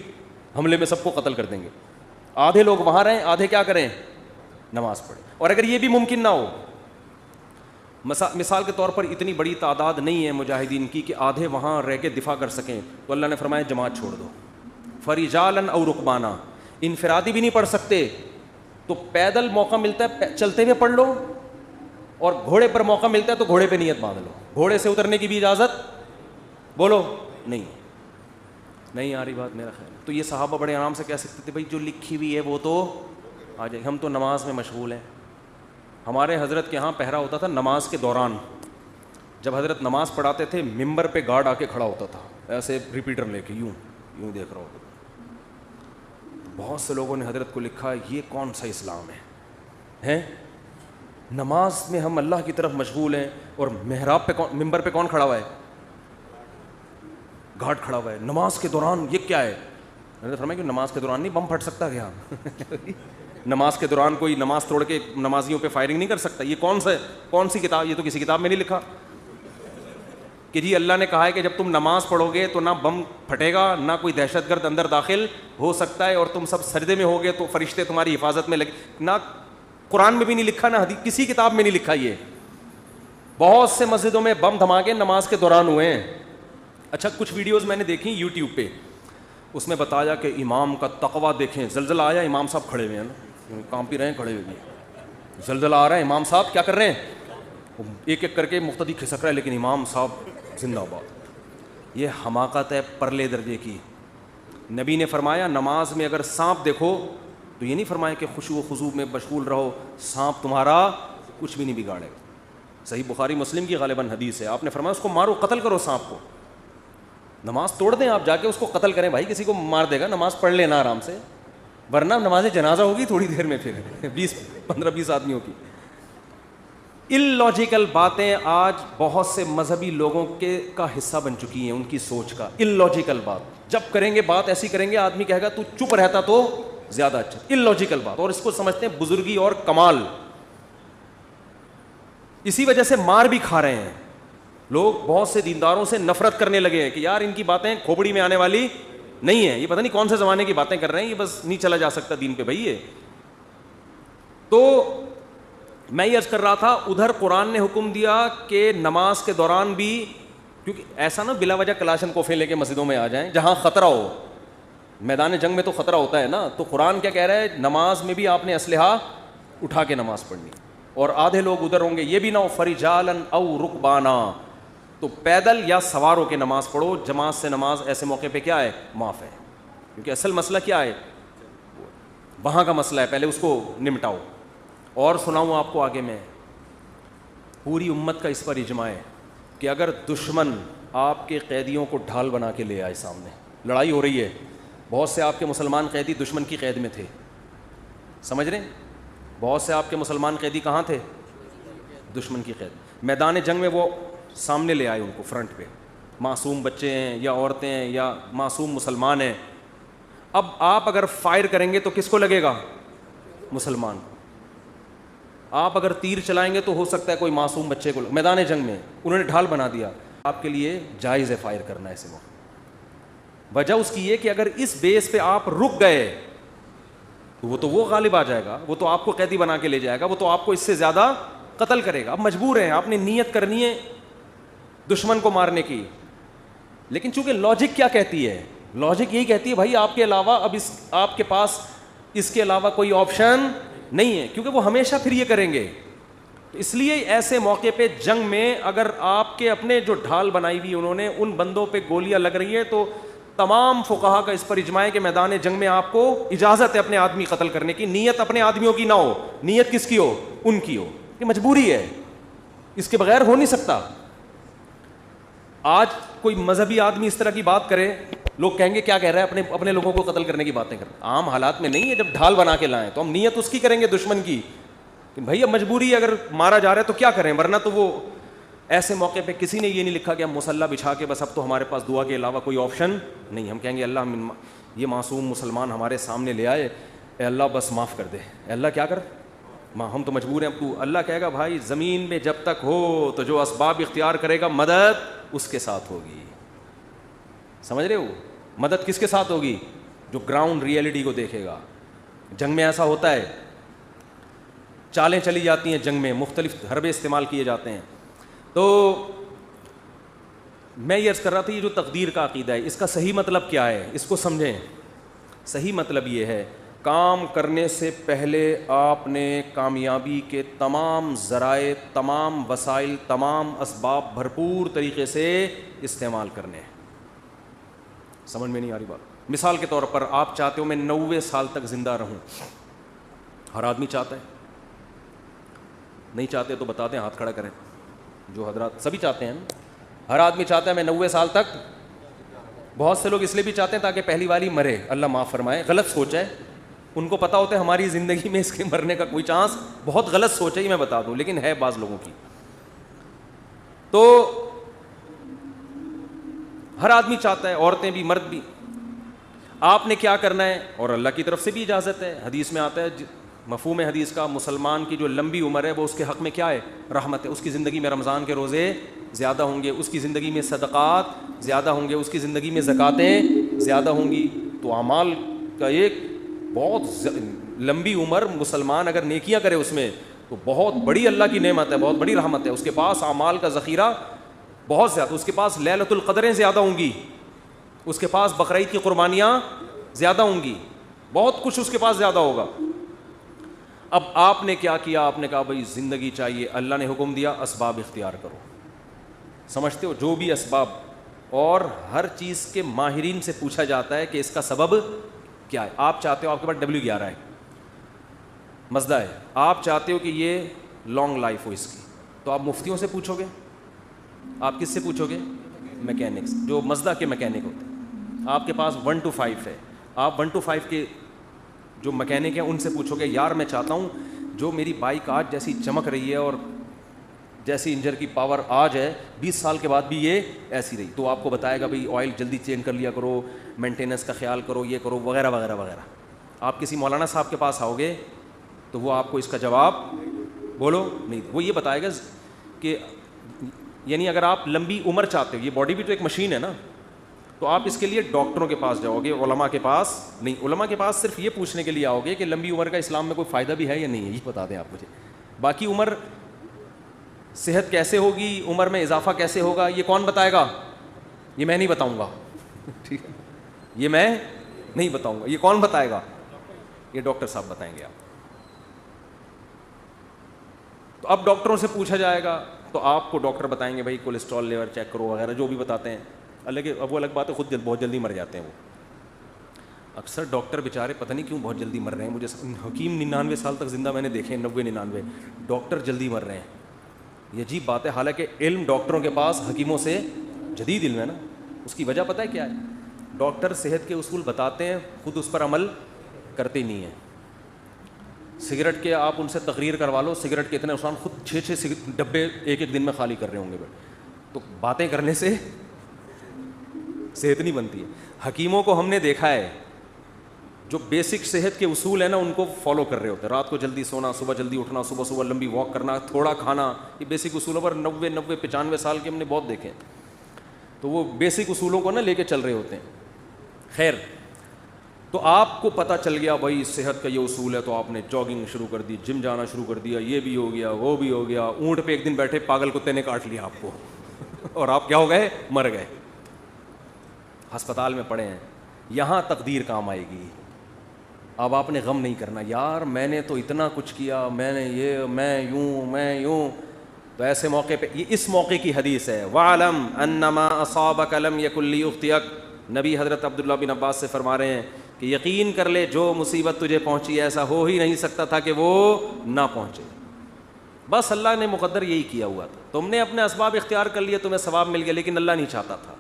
حملے میں سب کو قتل کر دیں گے. آدھے لوگ وہاں رہیں, آدھے کیا کریں؟ نماز پڑھیں. اور اگر یہ بھی ممکن نہ ہو, مثال کے طور پر اتنی بڑی تعداد نہیں ہے مجاہدین کی کہ آدھے وہاں رہ کے دفاع کر سکیں, تو اللہ نے فرمایا جماعت چھوڑ دو. فرجالاً او رکبانا, انفرادی بھی نہیں پڑھ سکتے تو پیدل موقع ملتا ہے چلتے ہوئے پڑھ لو, اور گھوڑے پر موقع ملتا ہے تو گھوڑے پہ نیت باندھ لو. گھوڑے سے اترنے کی بھی اجازت بولو نہیں آ رہی بات میرا خیال. تو یہ صحابہ بڑے آرام سے کہہ سکتے تھے بھائی جو لکھی ہوئی ہے وہ تو آ جائے, ہم تو نماز میں مشغول ہیں. ہمارے حضرت کے ہاں پہرا ہوتا تھا نماز کے دوران, جب حضرت نماز پڑھاتے تھے ممبر پہ گارڈ آ کے کھڑا ہوتا تھا ایسے ریپیٹر لے کے, یوں دیکھ رہا ہوتا تھا. بہت سے لوگوں نے حضرت کو لکھا یہ کون سا اسلام ہے؟ نماز میں ہم اللہ کی طرف مشغول ہیں اور محراب پہ ممبر پہ کون کھڑا ہوا ہے؟ گارڈ کھڑا ہوا ہے. نماز کے دوران یہ کیا ہے؟ حضرت فرمایا کہ نماز کے دوران نہیں بم پھٹ سکتا کیا؟ نماز کے دوران کوئی نماز توڑ کے نمازیوں پہ فائرنگ نہیں کر سکتا. یہ کون سی کتاب؟ یہ تو کسی کتاب میں نہیں لکھا کہ جی اللہ نے کہا ہے کہ جب تم نماز پڑھو گے تو نہ بم پھٹے گا, نہ کوئی دہشت گرد اندر داخل ہو سکتا ہے, اور تم سب سجدے میں ہوگے تو فرشتے تمہاری حفاظت میں لگے. نہ قرآن میں بھی نہیں لکھا, نہ حدیث کسی کتاب میں نہیں لکھا. یہ بہت سے مسجدوں میں بم دھماکے نماز کے دوران ہوئے ہیں. اچھا کچھ ویڈیوز میں نے دیکھی یوٹیوب پہ, اس میں بتایا کہ امام کا تقویٰ دیکھیں. زلزلہ آیا, امام صاحب کھڑے ہوئے ہیں نا, کانپ ہی رہے ہیں کھڑے ہوئے. زلزلہ آ رہا ہے, امام صاحب کیا کر رہے ہیں؟ ایک ایک کر کے مقتدی کھسک رہا ہے, لیکن امام صاحب زندہ باد. یہ حماقت ہے پرلے درجے کی. نبی نے فرمایا نماز میں اگر سانپ دیکھو تو یہ نہیں فرمایا کہ خشوع و خضوع میں مشغول رہو, سانپ تمہارا کچھ بھی نہیں بگاڑے گا. صحیح بخاری مسلم کی غالباً حدیث ہے, آپ نے فرمایا اس کو مارو, قتل کرو سانپ کو. نماز توڑ دیں آپ, جا کے اس کو قتل کریں. بھائی کسی کو مار دے گا, نماز پڑھ لینا آرام سے, ورنہ نماز جنازہ ہوگی تھوڑی دیر میں, پھر 15-20 آدمیوں کی. اللاجیکل باتیں آج بہت سے مذہبی لوگوں کا حصہ بن چکی ہیں, ان کی سوچ کا. اللاجیکل بات جب کریں گے, بات ایسی کریں گے, آدمی کہے گا تو چپ رہتا تو زیادہ اچھا. اللاجیکل بات, اور اس کو سمجھتے ہیں بزرگی اور کمال. اسی وجہ سے مار بھی کھا رہے ہیں لوگ. بہت سے دینداروں سے نفرت کرنے لگے ہیں کہ یار ان کی باتیں کھوپڑی میں آنے والی نہیں ہے, یہ پتہ نہیں کون سے زمانے کی باتیں کر رہے ہیں, یہ بس نہیں چلا جا سکتا دین پہ بھائی. یہ تو میں یہ عرض کر رہا تھا, ادھر قرآن نے حکم دیا کہ نماز کے دوران بھی, کیونکہ ایسا نہ بلا وجہ کلاشن کوفے لے کے مسجدوں میں آ جائیں جہاں خطرہ ہو. میدان جنگ میں تو خطرہ ہوتا ہے نا, تو قرآن کیا کہہ رہا ہے, نماز میں بھی آپ نے اسلحہ اٹھا کے نماز پڑھنی. اور آدھے لوگ ادھر ہوں گے, یہ بھی نہ ہو فرجالن او رکبانا, تو پیدل یا سوار ہو کے نماز پڑھو. جماعت سے نماز ایسے موقع پہ کیا ہے؟ معاف ہے, کیونکہ اصل مسئلہ کیا ہے, وہاں کا مسئلہ ہے, پہلے اس کو نمٹاؤ. اور سناؤں آپ کو آگے میں, پوری امت کا اس پر اجماع ہے کہ اگر دشمن آپ کے قیدیوں کو ڈھال بنا کے لے آئے, سامنے لڑائی ہو رہی ہے, بہت سے آپ کے مسلمان قیدی دشمن کی قید میں تھے, سمجھ رہے ہیں, بہت سے آپ کے مسلمان قیدی کہاں تھے؟ دشمن کی قید. میدان جنگ میں وہ سامنے لے آئے ان کو فرنٹ پہ, معصوم بچے ہیں یا عورتیں ہیں یا معصوم مسلمان ہیں. اب آپ اگر فائر کریں گے تو کس کو لگے گا؟ مسلمان. آپ اگر تیر چلائیں گے تو ہو سکتا ہے کوئی معصوم بچے کو. میدان جنگ میں انہوں نے ڈھال بنا دیا, آپ کے لیے جائز ہے فائر کرنا ایسے موقع. وجہ اس کی یہ کہ اگر اس بیس پہ آپ رک گئے تو وہ غالب آ جائے گا, وہ تو آپ کو قیدی بنا کے لے جائے گا, وہ تو آپ کو اس سے زیادہ قتل کرے گا. اب مجبور ہیں, آپ نے نیت کرنی ہے دشمن کو مارنے کی, لیکن چونکہ لاجک کیا کہتی ہے, لاجک یہی کہتی ہے بھائی آپ کے علاوہ اب آپ کے پاس اس کے علاوہ کوئی آپشن نہیں ہے, کیونکہ وہ ہمیشہ پھر یہ کریں گے. اس لیے ایسے موقع پہ جنگ میں اگر آپ کے اپنے جو ڈھال بنائی ہوئی انہوں نے ان بندوں پہ گولیاں لگ رہی ہیں, تو تمام فقہا کا اس پر اجماع ہے کہ میدان جنگ میں آپ کو اجازت ہے اپنے آدمی قتل کرنے کی. نیت اپنے آدمیوں کی نہ ہو, نیت کس کی ہو, ان کی ہو. یہ مجبوری ہے, اس کے بغیر ہو نہیں سکتا. آج کوئی مذہبی آدمی اس طرح کی بات کرے, لوگ کہیں گے کیا کہہ رہا ہے, اپنے لوگوں کو قتل کرنے کی باتیں کر. عام حالات میں نہیں ہے, جب ڈھال بنا کے لائیں تو ہم نیت اس کی کریں گے دشمن کی کہ بھائی اب مجبوری ہے, اگر مارا جا رہا ہے تو کیا کریں, ورنہ تو وہ ایسے موقع پہ کسی نے یہ نہیں لکھا کہ ہم مسلح بچھا کے بس اب تو ہمارے پاس دعا کے علاوہ کوئی آپشن نہیں. ہم کہیں گے اللہ یہ معصوم مسلمان ہمارے سامنے لے آئے, اے اللہ بس معاف کر دے, اے اللہ کیا کر, ہم تو مجبور ہیں. اب تو اللہ کہے گا بھائی زمین میں جب تک ہو تو جو اسباب اختیار کرے گا مدد اس کے ساتھ ہوگی. سمجھ رہے ہو, مدد کس کے ساتھ ہوگی, جو گراؤنڈ ریئلٹی کو دیکھے گا. جنگ میں ایسا ہوتا ہے, چالیں چلی جاتی ہیں جنگ میں, مختلف حربے استعمال کیے جاتے ہیں. تو میں یہ عرض کر رہا تھا یہ جو تقدیر کا عقیدہ ہے اس کا صحیح مطلب کیا ہے, اس کو سمجھیں. صحیح مطلب یہ ہے کام کرنے سے پہلے آپ نے کامیابی کے تمام ذرائع, تمام وسائل, تمام اسباب بھرپور طریقے سے استعمال کرنے ہیں. سمجھ میں نہیں آ رہی بات؟ مثال کے طور پر آپ چاہتے ہو میں 90 سال تک زندہ رہوں, ہر آدمی چاہتا ہے. نہیں چاہتے تو بتا دیں, ہاتھ کھڑا کریں. جو حضرات سبھی چاہتے ہیں, ہر آدمی چاہتا ہے میں 90 سال تک. بہت سے لوگ اس لیے بھی چاہتے ہیں تاکہ پہلی والی مرے, اللہ معاف فرمائے, غلط سوچ ہے. ان کو پتا ہوتا ہے ہماری زندگی میں اس کے مرنے کا کوئی چانس, بہت غلط سوچ ہے, یہ میں بتا دوں, لیکن ہے بعض لوگوں کی. تو ہر آدمی چاہتا ہے, عورتیں بھی مرد بھی. آپ نے کیا کرنا ہے, اور اللہ کی طرف سے بھی اجازت ہے, حدیث میں آتا ہے, مفہوم حدیث کا مسلمان کی جو لمبی عمر ہے وہ اس کے حق میں کیا ہے, رحمت ہے. اس کی زندگی میں رمضان کے روزے زیادہ ہوں گے, اس کی زندگی میں صدقات زیادہ ہوں گے, اس کی زندگی میں زکاتیں زیادہ ہوں گی. تو اعمال کا ایک بہت لمبی عمر مسلمان اگر نیکیاں کرے اس میں تو بہت بڑی اللہ کی نعمت ہے, بہت بڑی رحمت ہے. اس کے پاس اعمال کا ذخیرہ بہت زیادہ, اس کے پاس لیلۃ القدریں زیادہ ہوں گی, اس کے پاس بقرعید کی قربانیاں زیادہ ہوں گی, بہت کچھ اس کے پاس زیادہ ہوگا. اب آپ نے کیا کیا, آپ نے کہا بھائی زندگی چاہیے, اللہ نے حکم دیا اسباب اختیار کرو. سمجھتے ہو, جو بھی اسباب, اور ہر چیز کے ماہرین سے پوچھا جاتا ہے کہ اس کا سبب کیا ہے. آپ چاہتے ہو آپ کے پاس W11 ہے, مزدہ ہے, آپ چاہتے ہو کہ یہ لانگ لائف ہو اس کی, تو آپ مفتیوں سے پوچھو گے. آپ کس سے پوچھو گے, میکینکس, جو مزدہ کے میکینک ہوتے ہیں. آپ کے پاس 1 to 5 ہے, آپ 1 to 5 کے جو میکینک ہیں ان سے پوچھو گے یار میں چاہتا ہوں جو میری بائک آج جیسی چمک رہی ہے اور جیسی انجن کی پاور آج ہے 20 سال کے بعد بھی یہ ایسی رہی, تو آپ کو بتائے گا بھائی آئل جلدی چینج کر لیا کرو, مینٹیننس کا خیال کرو, یہ کرو, وغیرہ وغیرہ وغیرہ. آپ کسی مولانا صاحب کے پاس آؤ گے تو وہ آپ کو اس کا جواب بولو نہیں, وہ یہ بتائے گا کہ یعنی اگر آپ لمبی عمر چاہتے ہو, یہ باڈی بھی تو ایک مشین ہے نا, تو آپ اس کے لیے ڈاکٹروں کے پاس جاؤ گے, علماء کے پاس نہیں. علماء کے پاس صرف یہ پوچھنے کے لیے آؤ گے کہ لمبی عمر کا اسلام میں کوئی فائدہ بھی ہے یا نہیں ہے, یہ بتا دیں آپ مجھے. باقی عمر, صحت کیسے ہوگی, عمر میں اضافہ کیسے ہوگا, یہ کون بتائے گا, یہ میں نہیں بتاؤں گا. ٹھیک ہے, یہ میں نہیں بتاؤں گا, یہ کون بتائے گا, یہ ڈاکٹر صاحب بتائیں گے آپ. تو اب ڈاکٹروں سے پوچھا جائے گا تو آپ کو ڈاکٹر بتائیں گے بھائی کولیسٹرول لیول چیک کرو وغیرہ, جو بھی بتاتے ہیں. اب وہ الگ بات ہے, خود بہت جلدی مر جاتے ہیں وہ. اکثر ڈاکٹر بیچارے پتہ نہیں کیوں بہت جلدی مر رہے ہیں. مجھے حکیم 99 سال تک زندہ میں نے دیکھے, 90-99, ڈاکٹر جلدی مر رہے ہیں. یہ عجیب بات ہے, حالانکہ علم ڈاکٹروں کے پاس حکیموں سے جدید علم ہے نا. اس کی وجہ پتہ ہے کیا ہے, ڈاکٹر صحت کے اصول بتاتے ہیں, خود اس پر عمل کرتے نہیں ہیں. سگریٹ کے آپ ان سے تقریر کروا لو, سگریٹ کے اتنے نقصان, خود 6 ڈبے ایک دن میں خالی کر رہے ہوں گے. تو باتیں کرنے سے صحت نہیں بنتی ہے. حکیموں کو ہم نے دیکھا ہے جو بیسک صحت کے اصول ہیں نا ان کو فالو کر رہے ہوتے ہیں. رات کو جلدی سونا, صبح جلدی اٹھنا, صبح لمبی واک کرنا, تھوڑا کھانا, یہ بیسک اصولوں پر 90-95 سال کے ہم نے بہت دیکھے ہیں. تو وہ بیسک اصولوں کو نا لے کے چل رہے ہوتے ہیں. خیر, تو آپ کو پتہ چل گیا بھائی صحت کا یہ اصول ہے، تو آپ نے جاگنگ شروع کر دی، جم جانا شروع کر دیا، یہ بھی ہو گیا وہ بھی ہو گیا، اونٹ پہ ایک دن بیٹھے پاگل کتے نے کاٹ لیا آپ کو اور آپ کیا ہو گئے؟ مر گئے، ہسپتال میں پڑے ہیں. یہاں تقدیر کام آئے گی. اب آپ نے غم نہیں کرنا یار میں نے تو اتنا کچھ کیا، میں نے یہ، میں یوں. تو ایسے موقع پہ یہ اس موقع کی حدیث ہے، وَعْلَمْ أَنَّمَا أَصَابَكَ لَمْ يَكُنْ لِيُخْطِئَكَ. نبی حضرت عبداللہ بن عباس سے فرما رہے ہیں کہ یقین کر لے جو مصیبت تجھے پہنچی ایسا ہو ہی نہیں سکتا تھا کہ وہ نہ پہنچے، بس اللہ نے مقدر یہی کیا ہوا تھا. تم نے اپنے اسباب اختیار کر لیے، تمہیں ثواب مل گیا، لیکن اللہ نہیں چاہتا تھا.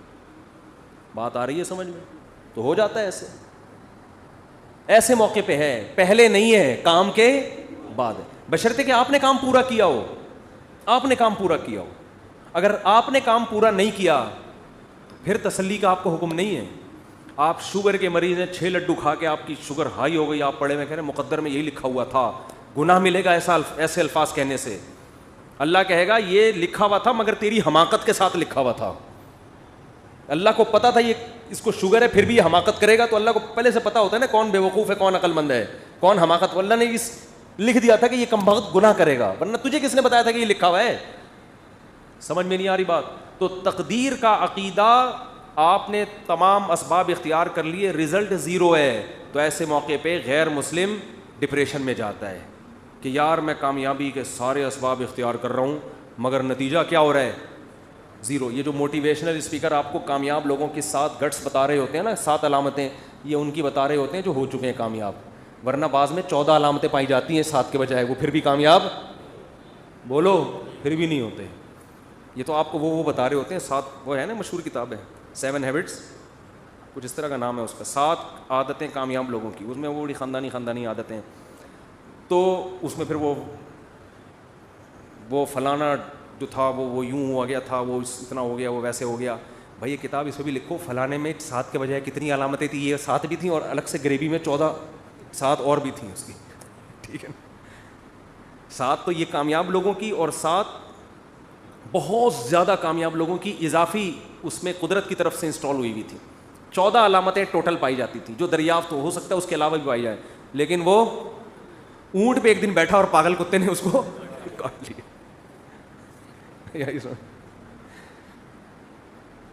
بات آ رہی ہے سمجھ میں؟ تو ہو جاتا ہے ایسے موقع پہ ہے، پہلے نہیں ہے، کام کے بعد ہے، بشرطے کہ آپ نے کام پورا کیا ہو. آپ نے کام پورا کیا ہو. اگر آپ نے کام پورا نہیں کیا پھر تسلی کا آپ کو حکم نہیں ہے. آپ شوگر کے مریض ہیں، 6 لڈو کھا کے آپ کی شوگر ہائی ہو گئی، آپ پڑھے میں کہہ رہے ہیں مقدر میں یہی لکھا ہوا تھا، گناہ ملے گا ایسے الفاظ کہنے سے. اللہ کہے گا یہ لکھا ہوا تھا مگر تیری حماقت کے ساتھ لکھا ہوا تھا. اللہ کو پتا تھا یہ اس کو شوگر ہے پھر بھی یہ حماقت کرے گا، تو اللہ کو پہلے سے پتا ہوتا ہے نا کون بے وقوف ہے کون عقل مند ہے کون حماقت. اللہ نے اس لکھ دیا تھا کہ یہ کم بخت گناہ کرے گا، ورنہ تجھے کس نے بتایا تھا کہ یہ لکھا ہوا ہے؟ سمجھ میں نہیں آ رہی بات؟ تو تقدیر کا عقیدہ آپ نے تمام اسباب اختیار کر لیے، رزلٹ زیرو ہے، تو ایسے موقع پہ غیر مسلم ڈپریشن میں جاتا ہے کہ یار میں کامیابی کے سارے اسباب اختیار کر رہا ہوں مگر نتیجہ کیا ہو رہا ہے؟ زیرو. یہ جو موٹیویشنل اسپیکر آپ کو کامیاب لوگوں کی 7 گٹس بتا رہے ہوتے ہیں نا، 7 علامتیں، یہ ان کی بتا رہے ہوتے ہیں جو ہو چکے ہیں کامیاب، ورنہ بعض میں 14 علامتیں پائی جاتی ہیں 7 کے بجائے، وہ پھر بھی کامیاب بولو پھر بھی نہیں ہوتے. یہ تو آپ کو وہ بتا رہے ہوتے ہیں 7، وہ ہے نا مشہور کتاب ہے 7 ہیبٹس، کچھ اس طرح کا نام ہے اس کا، 7 عادتیں کامیاب لوگوں کی. اس میں وہ بڑی خاندانی عادتیں، تو اس میں پھر وہ فلانا جو تھا وہ یوں ہوا گیا تھا، وہ اتنا ہو گیا، وہ ویسے ہو گیا. بھائی یہ کتاب اس میں بھی لکھو فلانے میں 7 کے بجائے کتنی علامتیں تھیں، یہ 7 بھی تھیں اور الگ سے گریوی میں 7 اور بھی تھیں اس کی، ٹھیک ہے. 7 تو یہ کامیاب لوگوں کی، اور 7 بہت زیادہ کامیاب لوگوں کی اضافی اس میں قدرت کی طرف سے انسٹال ہوئی ہوئی تھی. 14 علامتیں ٹوٹل پائی جاتی تھیں جو دریافت ہو سکتا ہے اس کے علاوہ بھی پائی جائے، لیکن وہ اونٹ پہ ایک دن بیٹھا اور پاگل کتے نے اس کو کاٹ لیا.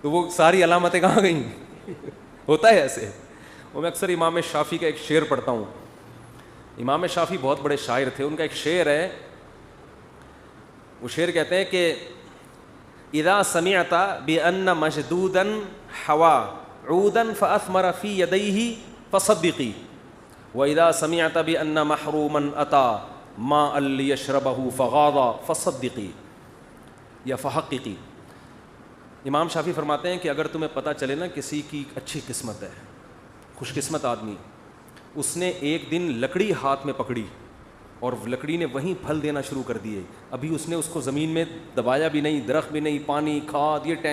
تو وہ ساری علامتیں کہاں گئیں؟ ہوتا ہے ایسے. وہ میں اکثر امام شافعی کا ایک شعر پڑھتا ہوں. امام شافعی بہت بڑے شاعر تھے، ان کا ایک شعر ہے، وہ شعر کہتے ہیں کہ اذا سمعت بان مشدودا حوا عودا فاثمر في يديه فصدقي واذا سمعت بان محروما اتى ماء ليشربه فغاض فصدقي یا فحققی. امام شافعی فرماتے ہیں کہ اگر تمہیں پتہ چلے نا کسی کی اچھی قسمت ہے، خوش قسمت آدمی، اس نے ایک دن لکڑی ہاتھ میں پکڑی اور لکڑی نے وہیں پھل دینا شروع کر دیے، ابھی اس نے اس کو زمین میں دبایا بھی نہیں، درخت بھی نہیں، پانی کھاد یہ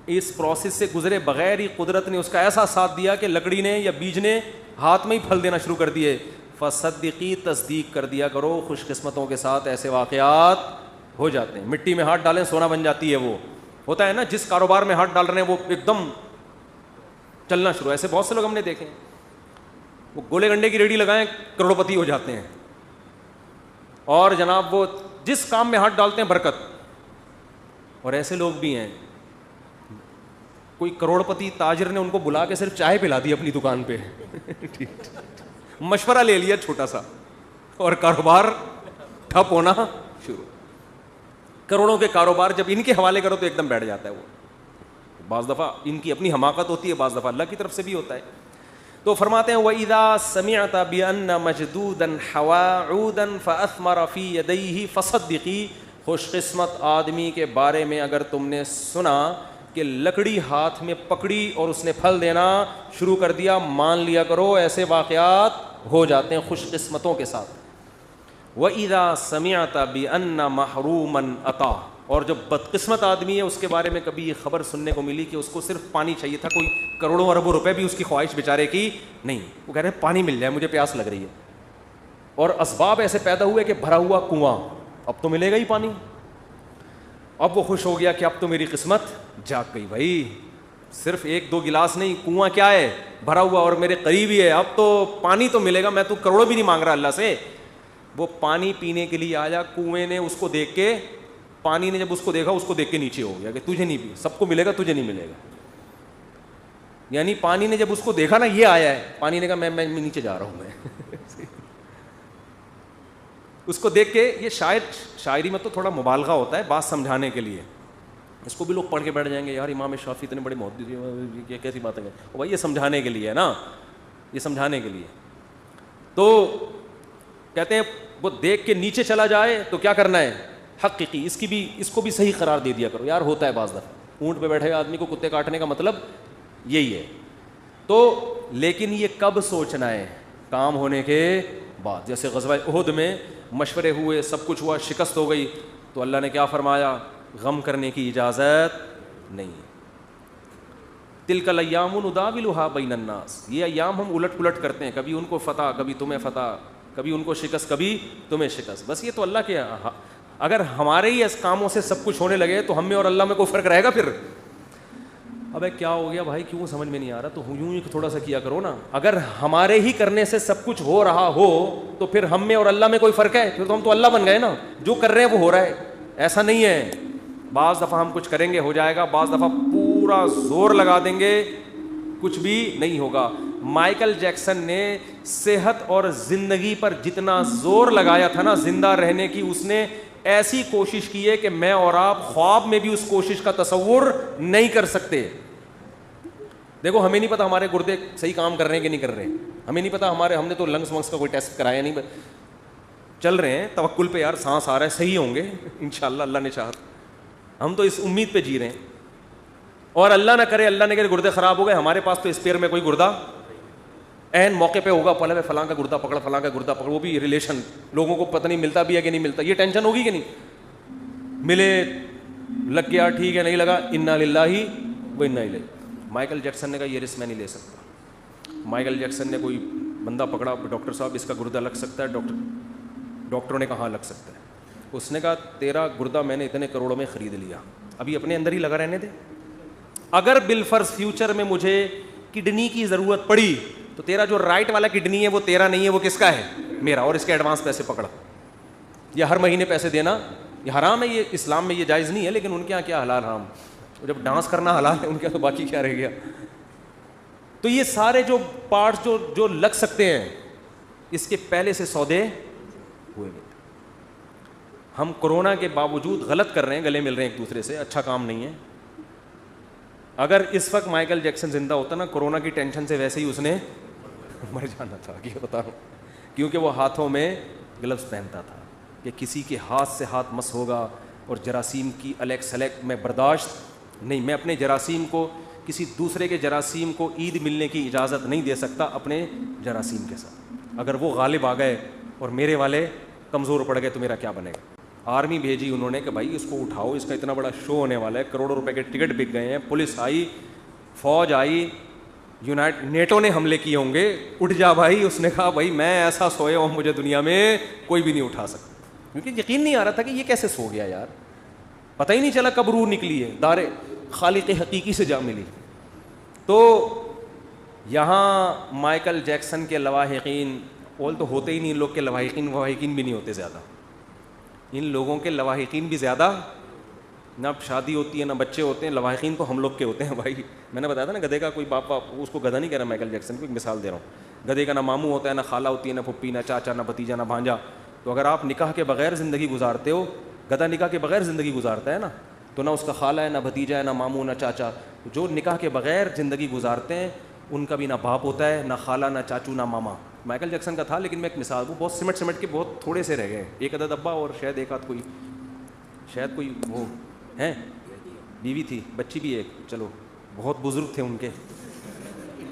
اس پروسیس سے گزرے بغیر ہی قدرت نے اس کا ایسا ساتھ دیا کہ لکڑی نے یا بیج نے ہاتھ میں ہی پھل دینا شروع کر دیے. فصدقی، تصدیق کر دیا کرو، خوش قسمتوں کے ساتھ ایسے واقعات ہو جاتے ہیں. مٹی میں ہاتھ ڈالیں سونا بن جاتی ہے، وہ ہوتا ہے نا، جس کاروبار میں ہاتھ ڈال رہے ہیں وہ ایک دم چلنا شروع. ایسے بہت سے لوگ ہم نے دیکھے ہیں، وہ گولے گنڈے کی ریڑھی لگائیں کروڑوں پتی ہو جاتے ہیں، اور جناب وہ جس کام میں ہاتھ ڈالتے ہیں برکت. اور ایسے لوگ بھی ہیں، کوئی کروڑ پتی تاجر نے ان کو بلا کے صرف چائے پلا دی اپنی دکان پہ مشورہ لے لیا چھوٹا سا، اور کاروبار ٹھپ ہونا شروع. کروڑوں کے کاروبار جب ان کے حوالے کرو تو ایک دم بیٹھ جاتا ہے وہ. بعض دفعہ ان کی اپنی حماقت ہوتی ہے، بعض دفعہ اللہ کی طرف سے بھی ہوتا ہے. تو فرماتے ہیں وَإِذَا سَمِعْتَ بِأَنَّ مَجْدُودًا حَوَا عُودًا فَأَثْمَرَ فِي يَدَيْهِ فَصَدِّقِي. خوش قسمت آدمی کے بارے میں اگر تم نے سنا کہ لکڑی ہاتھ میں پکڑی اور اس نے پھل دینا شروع کر دیا، مان لیا کرو ایسے واقعات ہو جاتے ہیں خوش قسمتوں کے ساتھ. وَإِذَا سَمِعْتَ بِأَنَّ مَحْرُومًا أَتَى. اور جب بدقسمت آدمی ہے اس کے بارے میں کبھی یہ خبر سننے کو ملی کہ اس کو صرف پانی چاہیے تھا، کوئی کروڑوں اربوں روپے بھی اس کی خواہش بیچارے کی نہیں، وہ کہہ رہے ہیں پانی مل جائے مجھے پیاس لگ رہی ہے، اور اسباب ایسے پیدا ہوئے کہ بھرا ہوا کنواں، اب تو ملے گا ہی پانی. اب وہ خوش ہو گیا کہ اب تو میری قسمت جاگ گئی بھائی، صرف 1-2 گلاس نہیں, کنواں کیا ہے بھرا ہوا اور میرے قریب ہی ہے, اب تو پانی تو ملے گا, میں تو کروڑوں بھی نہیں مانگ رہا اللہ سے. وہ پانی پینے کے لیے آیا, کنویں نے اس کو دیکھ کے, پانی نے جب اس کو دیکھا اس کو دیکھ کے نیچے ہو گیا کہ تجھے نہیں, سب کو ملے گا تجھے نہیں ملے گا. یعنی پانی نے جب اس کو دیکھا نا یہ آیا ہے, پانی نے کہا میں نیچے جا رہا ہوں میں. اس کو دیکھ کے, یہ شاعری میں تو تھوڑا مبالغہ ہوتا ہے بات سمجھانے کے لیے, اس کو بھی لوگ پڑھ کے بیٹھ جائیں گے یار امام شافعی اتنے بڑے محدث, یہ کیسی باتیں ہیں. بھائی یہ سمجھانے کے لیے ہے نا, یہ سمجھانے کے لیے. تو کہتے ہیں وہ دیکھ کے نیچے چلا جائے تو کیا کرنا ہے, حقیقی اس کو بھی صحیح قرار دے دیا کرو. یار ہوتا ہے بعض دفعہ, اونٹ پہ بیٹھے آدمی کو کتے کاٹنے کا مطلب یہی ہے. تو لیکن یہ کب سوچنا ہے, کام ہونے کے بعد. جیسے غزوہ احد میں مشورے ہوئے, سب کچھ ہوا, شکست ہو گئی, تو اللہ نے کیا فرمایا, غم کرنے کی اجازت نہیں. تلک الایام نداولھا بین الناس, یہ ایام ہم الٹ پلٹ کرتے ہیں, کبھی ان کو فتح, کبھی تمہیں فتح, کبھی ان کو شکست, کبھی تمہیں شکست. بس یہ تو اللہ کے, اگر ہمارے ہی اس کاموں سے سب کچھ ہونے لگے تو ہم میں اور اللہ میں کوئی فرق رہے گا پھر؟ ابے کیا ہو گیا بھائی, کیوں سمجھ میں نہیں آ رہا, تو یوں ہی تھوڑا سا کیا کرو نا. اگر ہمارے ہی کرنے سے سب کچھ ہو رہا ہو تو پھر ہم میں اور اللہ میں کوئی فرق ہے؟ پھر تو ہم تو اللہ بن گئے نا, جو کر رہے ہیں وہ ہو رہا ہے. ایسا نہیں ہے, بعض دفعہ ہم کچھ کریں گے ہو جائے گا, بعض دفعہ پورا زور لگا دیں گے کچھ بھی نہیں ہوگا. مائیکل جیکسن نے صحت اور زندگی پر جتنا زور لگایا تھا نا زندہ رہنے کی, اس نے ایسی کوشش کی ہے کہ میں اور آپ خواب میں بھی اس کوشش کا تصور نہیں کر سکتے. دیکھو ہمیں نہیں پتا ہمارے گردے صحیح کام کر رہے ہیں کہ نہیں کر رہے, ہمیں نہیں پتا ہم نے تو لنگس ونگس کا کوئی ٹیسٹ کرایا نہیں, چل رہے ہیں توکل پہ, یار سانس آ رہا ہے, صحیح ہوں گے انشاءاللہ اللہ نے چاہا. ہم تو اس امید پہ جی رہے ہیں, اور اللہ نہ کرے گردے خراب ہو گئے, ہمارے پاس تو اسپیئر میں کوئی گردہ این موقع پہ ہوگا, پہلے فلاں کا گردہ پکڑ, فلاں کا گردہ پکڑ, وہ بھی ریلیشن, لوگوں کو پتہ نہیں ملتا بھی ہے کہ نہیں ملتا, یہ ٹینشن ہوگی کہ نہیں, ملے لگ گیا ٹھیک ہے, نہیں لگا انا للہ و انا الیہ. مائیکل جیکسن نے کہا یہ رسک میں نہیں لے سکتا. مائیکل جیکسن نے کوئی بندہ پکڑا, ڈاکٹر صاحب اس کا گردہ لگ سکتا ہے, ڈاکٹروں نے کہا ہاں لگ سکتا ہے. اس نے کہا تیرا گردہ میں نے اتنے کروڑوں میں خرید لیا, ابھی اپنے اندر ہی لگا رہنے دے, اگر بالفرض فیوچر میں مجھے کڈنی کی ضرورت پڑی تو تیرا جو رائٹ والا کڈنی ہے وہ تیرا نہیں ہے, وہ کس کا ہے, میرا, اور اس کے ایڈوانس پیسے پکڑا. یہ ہر مہینے پیسے دینا یہ حرام ہے, یہ اسلام میں یہ جائز نہیں ہے, لیکن ان کے یہاں کیا حلال حرام, جب ڈانس کرنا حلال ہے ان کے یہاں تو باقی کیا رہ گیا. تو یہ سارے جو پارٹس جو لگ سکتے ہیں اس کے پہلے سے سودے ہوئے گئے. ہم کورونا کے باوجود غلط کر رہے ہیں, گلے مل رہے ہیں ایک دوسرے سے, اچھا کام نہیں ہے. اگر اس وقت مائیکل جیکسن زندہ ہوتا نا, کورونا کی ٹینشن سے ویسے ہی اس نے مر جانا تھا, یہ بتا رہا ہوں, کیونکہ وہ ہاتھوں میں گلوز پہنتا تھا کہ کسی کے ہاتھ سے ہاتھ مس ہوگا, اور جراثیم کی الیک سلیک میں برداشت نہیں, میں اپنے جراثیم کو, کسی دوسرے کے جراثیم کو عید ملنے کی اجازت نہیں دے سکتا اپنے جراثیم کے ساتھ. اگر وہ غالب آ گئے اور میرے والے کمزور پڑ گئے تو میرا کیا بنے گا. آرمی بھیجی انہوں نے کہ بھائی اس کو اٹھاؤ, اس کا اتنا بڑا شو ہونے والا ہے, کروڑوں روپے کے ٹکٹ بک گئے ہیں, پولیس آئی, فوج آئی, نیٹو نے حملے کیے ہوں گے, اٹھ جا بھائی. اس نے کہا بھائی میں ایسا سویا ہوں مجھے دنیا میں کوئی بھی نہیں اٹھا سکتا, کیونکہ یقین نہیں آ رہا تھا کہ یہ کیسے سو گیا یار, پتہ ہی نہیں چلا کب روح نکلی ہے, دار خالق حقیقی سے جا ملی. تو یہاں مائیکل جیکسن کے لواحقین اول تو ہوتے ہی نہیں, ان لوگ کے لواحقین بھی نہیں ہوتے زیادہ, ان لوگوں کے لواحقین بھی زیادہ, نہ شادی ہوتی ہے نہ بچے ہوتے ہیں, لواحقین تو ہم لوگ کے ہوتے ہیں بھائی. میں نے بتایا تھا نا گدھے کا کوئی باپ, اس کو گدھا نہیں کہہ رہا مائیکل جیکسن کو, ایک مثال دے رہا ہوں. گدھے کا نہ ماموں ہوتا ہے, نہ خالہ ہوتی ہے, نہ پھپھی, نہ چاچا, نہ بھتیجا, نہ بھانجا. تو اگر آپ نکاح کے بغیر زندگی گزارتے ہو, گدھا نکاح کے بغیر زندگی گزارتا ہے نا, تو نہ اس کا خالہ ہے, نہ بھتیجا ہے, نہ ماموں, نہ چاچا. جو نکاح کے بغیر زندگی گزارتے ہیں ان کا بھی نہ باپ ہوتا ہے, نہ خالہ, نہ چاچو, نہ ماما. مائیکل جیکسن کا تھا, لیکن میں ایک مثال, وہ بہت سمٹ کے بہت تھوڑے سے رہ گئے, ایک عدد ابا اور شاید ایک آدھ کوئی, شاید کوئی وہ ہیں, بیوی تھی, بچی بھی ایک, چلو بہت بزرگ تھے ان کے.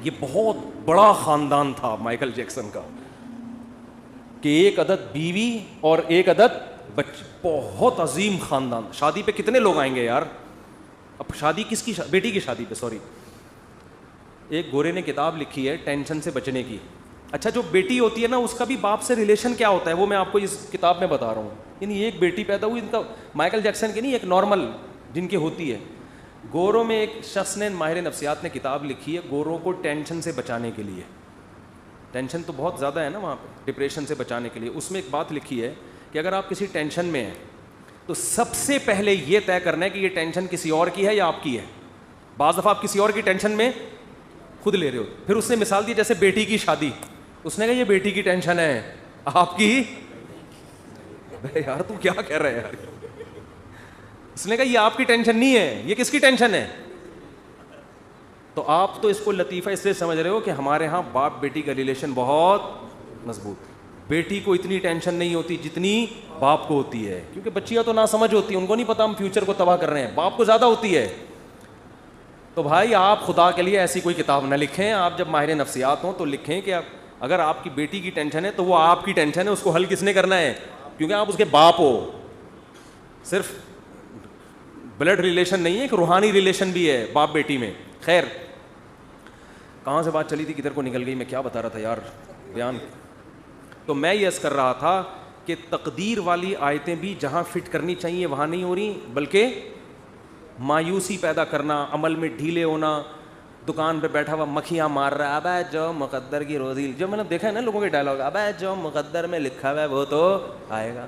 یہ بہت بڑا خاندان تھا مائیکل جیکسن کا, کہ ایک عدد بیوی اور ایک عدد بچی, بہت عظیم خاندان. شادی پہ کتنے لوگ آئیں گے یار, اب شادی کس کی, بیٹی کی شادی پہ, سوری, ایک گورے نے کتاب لکھی ہے ٹینشن سے بچنے کی. اچھا جو بیٹی ہوتی ہے نا اس کا بھی باپ سے ریلیشن کیا ہوتا ہے وہ میں آپ کو اس کتاب میں بتا رہا ہوں. یعنی ایک بیٹی پیدا ہوئی ان کا, مائیکل جیکسن کی نہیں, ایک نارمل جن کی ہوتی ہے, گوروں میں ایک شخص نے, ماہر نفسیات نے کتاب لکھی ہے گوروں کو ٹینشن سے بچانے کے لیے. ٹینشن تو بہت زیادہ ہے نا وہاں پہ, ڈپریشن سے بچانے کے لیے. اس میں ایک بات لکھی ہے کہ اگر آپ کسی ٹینشن میں ہیں تو سب سے پہلے یہ طے کرنا ہے کہ یہ ٹینشن کسی اور کی ہے یا آپ کی ہے. بعض دفعہ آپ کسی اور کی ٹینشن میں خود لے رہے ہو. پھر اس نے مثال دی جیسے بیٹی کی شادی, اس نے کہا یہ بیٹی کی ٹینشن ہے, آپ کی یار تو کیا کہہ رہے ہیں یار. اس نے کہا یہ آپ کی ٹینشن نہیں ہے, یہ کس کی ٹینشن ہے. تو آپ تو اس کو لطیفہ اس لیے سمجھ رہے ہو کہ ہمارے ہاں باپ بیٹی کا ریلیشن بہت مضبوط. بیٹی کو اتنی ٹینشن نہیں ہوتی جتنی باپ کو ہوتی ہے, کیونکہ بچیاں تو ناسمجھ ہوتی ہیں, ان کو نہیں پتا ہم فیوچر کو تباہ کر رہے ہیں. باپ کو زیادہ ہوتی ہے. تو بھائی آپ خدا کے لیے ایسی کوئی کتاب نہ لکھیں. آپ جب ماہر نفسیات ہوں تو لکھیں کہ اگر آپ کی بیٹی کی ٹینشن ہے تو وہ آپ کی ٹینشن ہے, اس کو حل کس نے کرنا ہے, کیونکہ آپ اس کے باپ ہو. صرف بلڈ ریلیشن نہیں ہے, ایک روحانی ریلیشن بھی ہے باپ بیٹی میں. خیر, کہاں سے بات چلی تھی, کدھر کو نکل گئی, میں کیا بتا رہا تھا یار بیان. تو میں یہ عرض کر رہا تھا کہ تقدیر والی آیتیں بھی جہاں فٹ کرنی چاہیے وہاں نہیں ہو رہی, بلکہ مایوسی پیدا کرنا, عمل میں ڈھیلے ہونا, دکان پہ بیٹھا ہوا مکھیاں مار رہا ہے, ابے جو مقدر کی روزی, جو میں نے دیکھا ہے نا لوگوں کے ڈائلاگ, ابے جو مقدر میں لکھا ہوا ہے وہ تو آئے گا.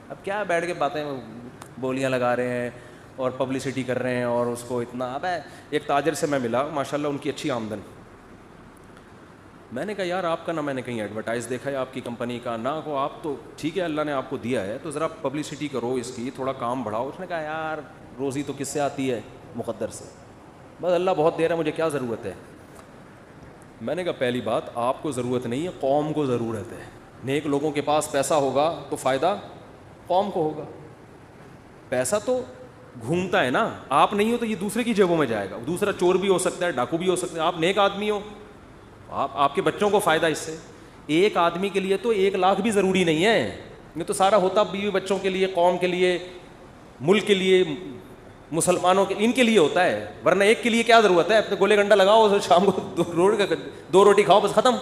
اب کیا بیٹھ کے باتیں بولیاں لگا رہے ہیں اور پبلسٹی کر رہے ہیں اور اس کو اتنا. ابے ایک تاجر سے میں ملا, ماشاءاللہ ان کی اچھی آمدن. میں نے کہا یار آپ کا نہ میں نے کہیں ایڈورٹائز دیکھا ہے آپ کی کمپنی کا, نہ کو آپ تو ٹھیک ہے اللہ نے آپ کو دیا ہے تو ذرا پبلسٹی کرو اس کی, تھوڑا کام بڑھاؤ. اس نے کہا یار روزی تو کس سے آتی ہے, مقدر سے, بس اللہ بہت دے رہا ہے, مجھے کیا ضرورت ہے. میں نے کہا پہلی بات آپ کو ضرورت نہیں ہے, قوم کو ضرورت ہے. نیک لوگوں کے پاس پیسہ ہوگا تو فائدہ قوم کو ہوگا. پیسہ تو گھومتا ہے نا, آپ نہیں ہو تو یہ دوسرے کی جیبوں میں جائے گا. دوسرا چور بھی ہو سکتا ہے, ڈاکو بھی ہو سکتا ہے, آپ نیک آدمی ہو, آپ کے بچوں کو فائدہ اس سے. ایک آدمی کے لیے تو 1 لاکھ بھی ضروری نہیں ہے, یہ تو سارا ہوتا بیوی بچوں کے لیے, قوم کے لیے, ملک کے لیے, مسلمانوں کے, ان کے لیے ہوتا ہے. ورنہ ایک کے لیے کیا ضرورت ہے, اپنے گولے گنڈا لگاؤ, شام کو 2 روٹی کھاؤ, بس ختم.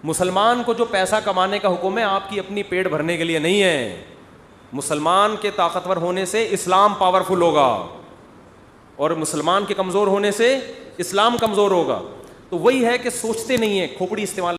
مسلمان کو جو پیسہ کمانے کا حکم ہے آپ کی اپنی پیٹ بھرنے کے لیے نہیں ہے. مسلمان کے طاقتور ہونے سے اسلام پاورفل ہوگا اور مسلمان کے کمزور ہونے سے اسلام کمزور ہوگا. تو وہی ہے کہ سوچتے نہیں ہیں, کھوپڑی استعمال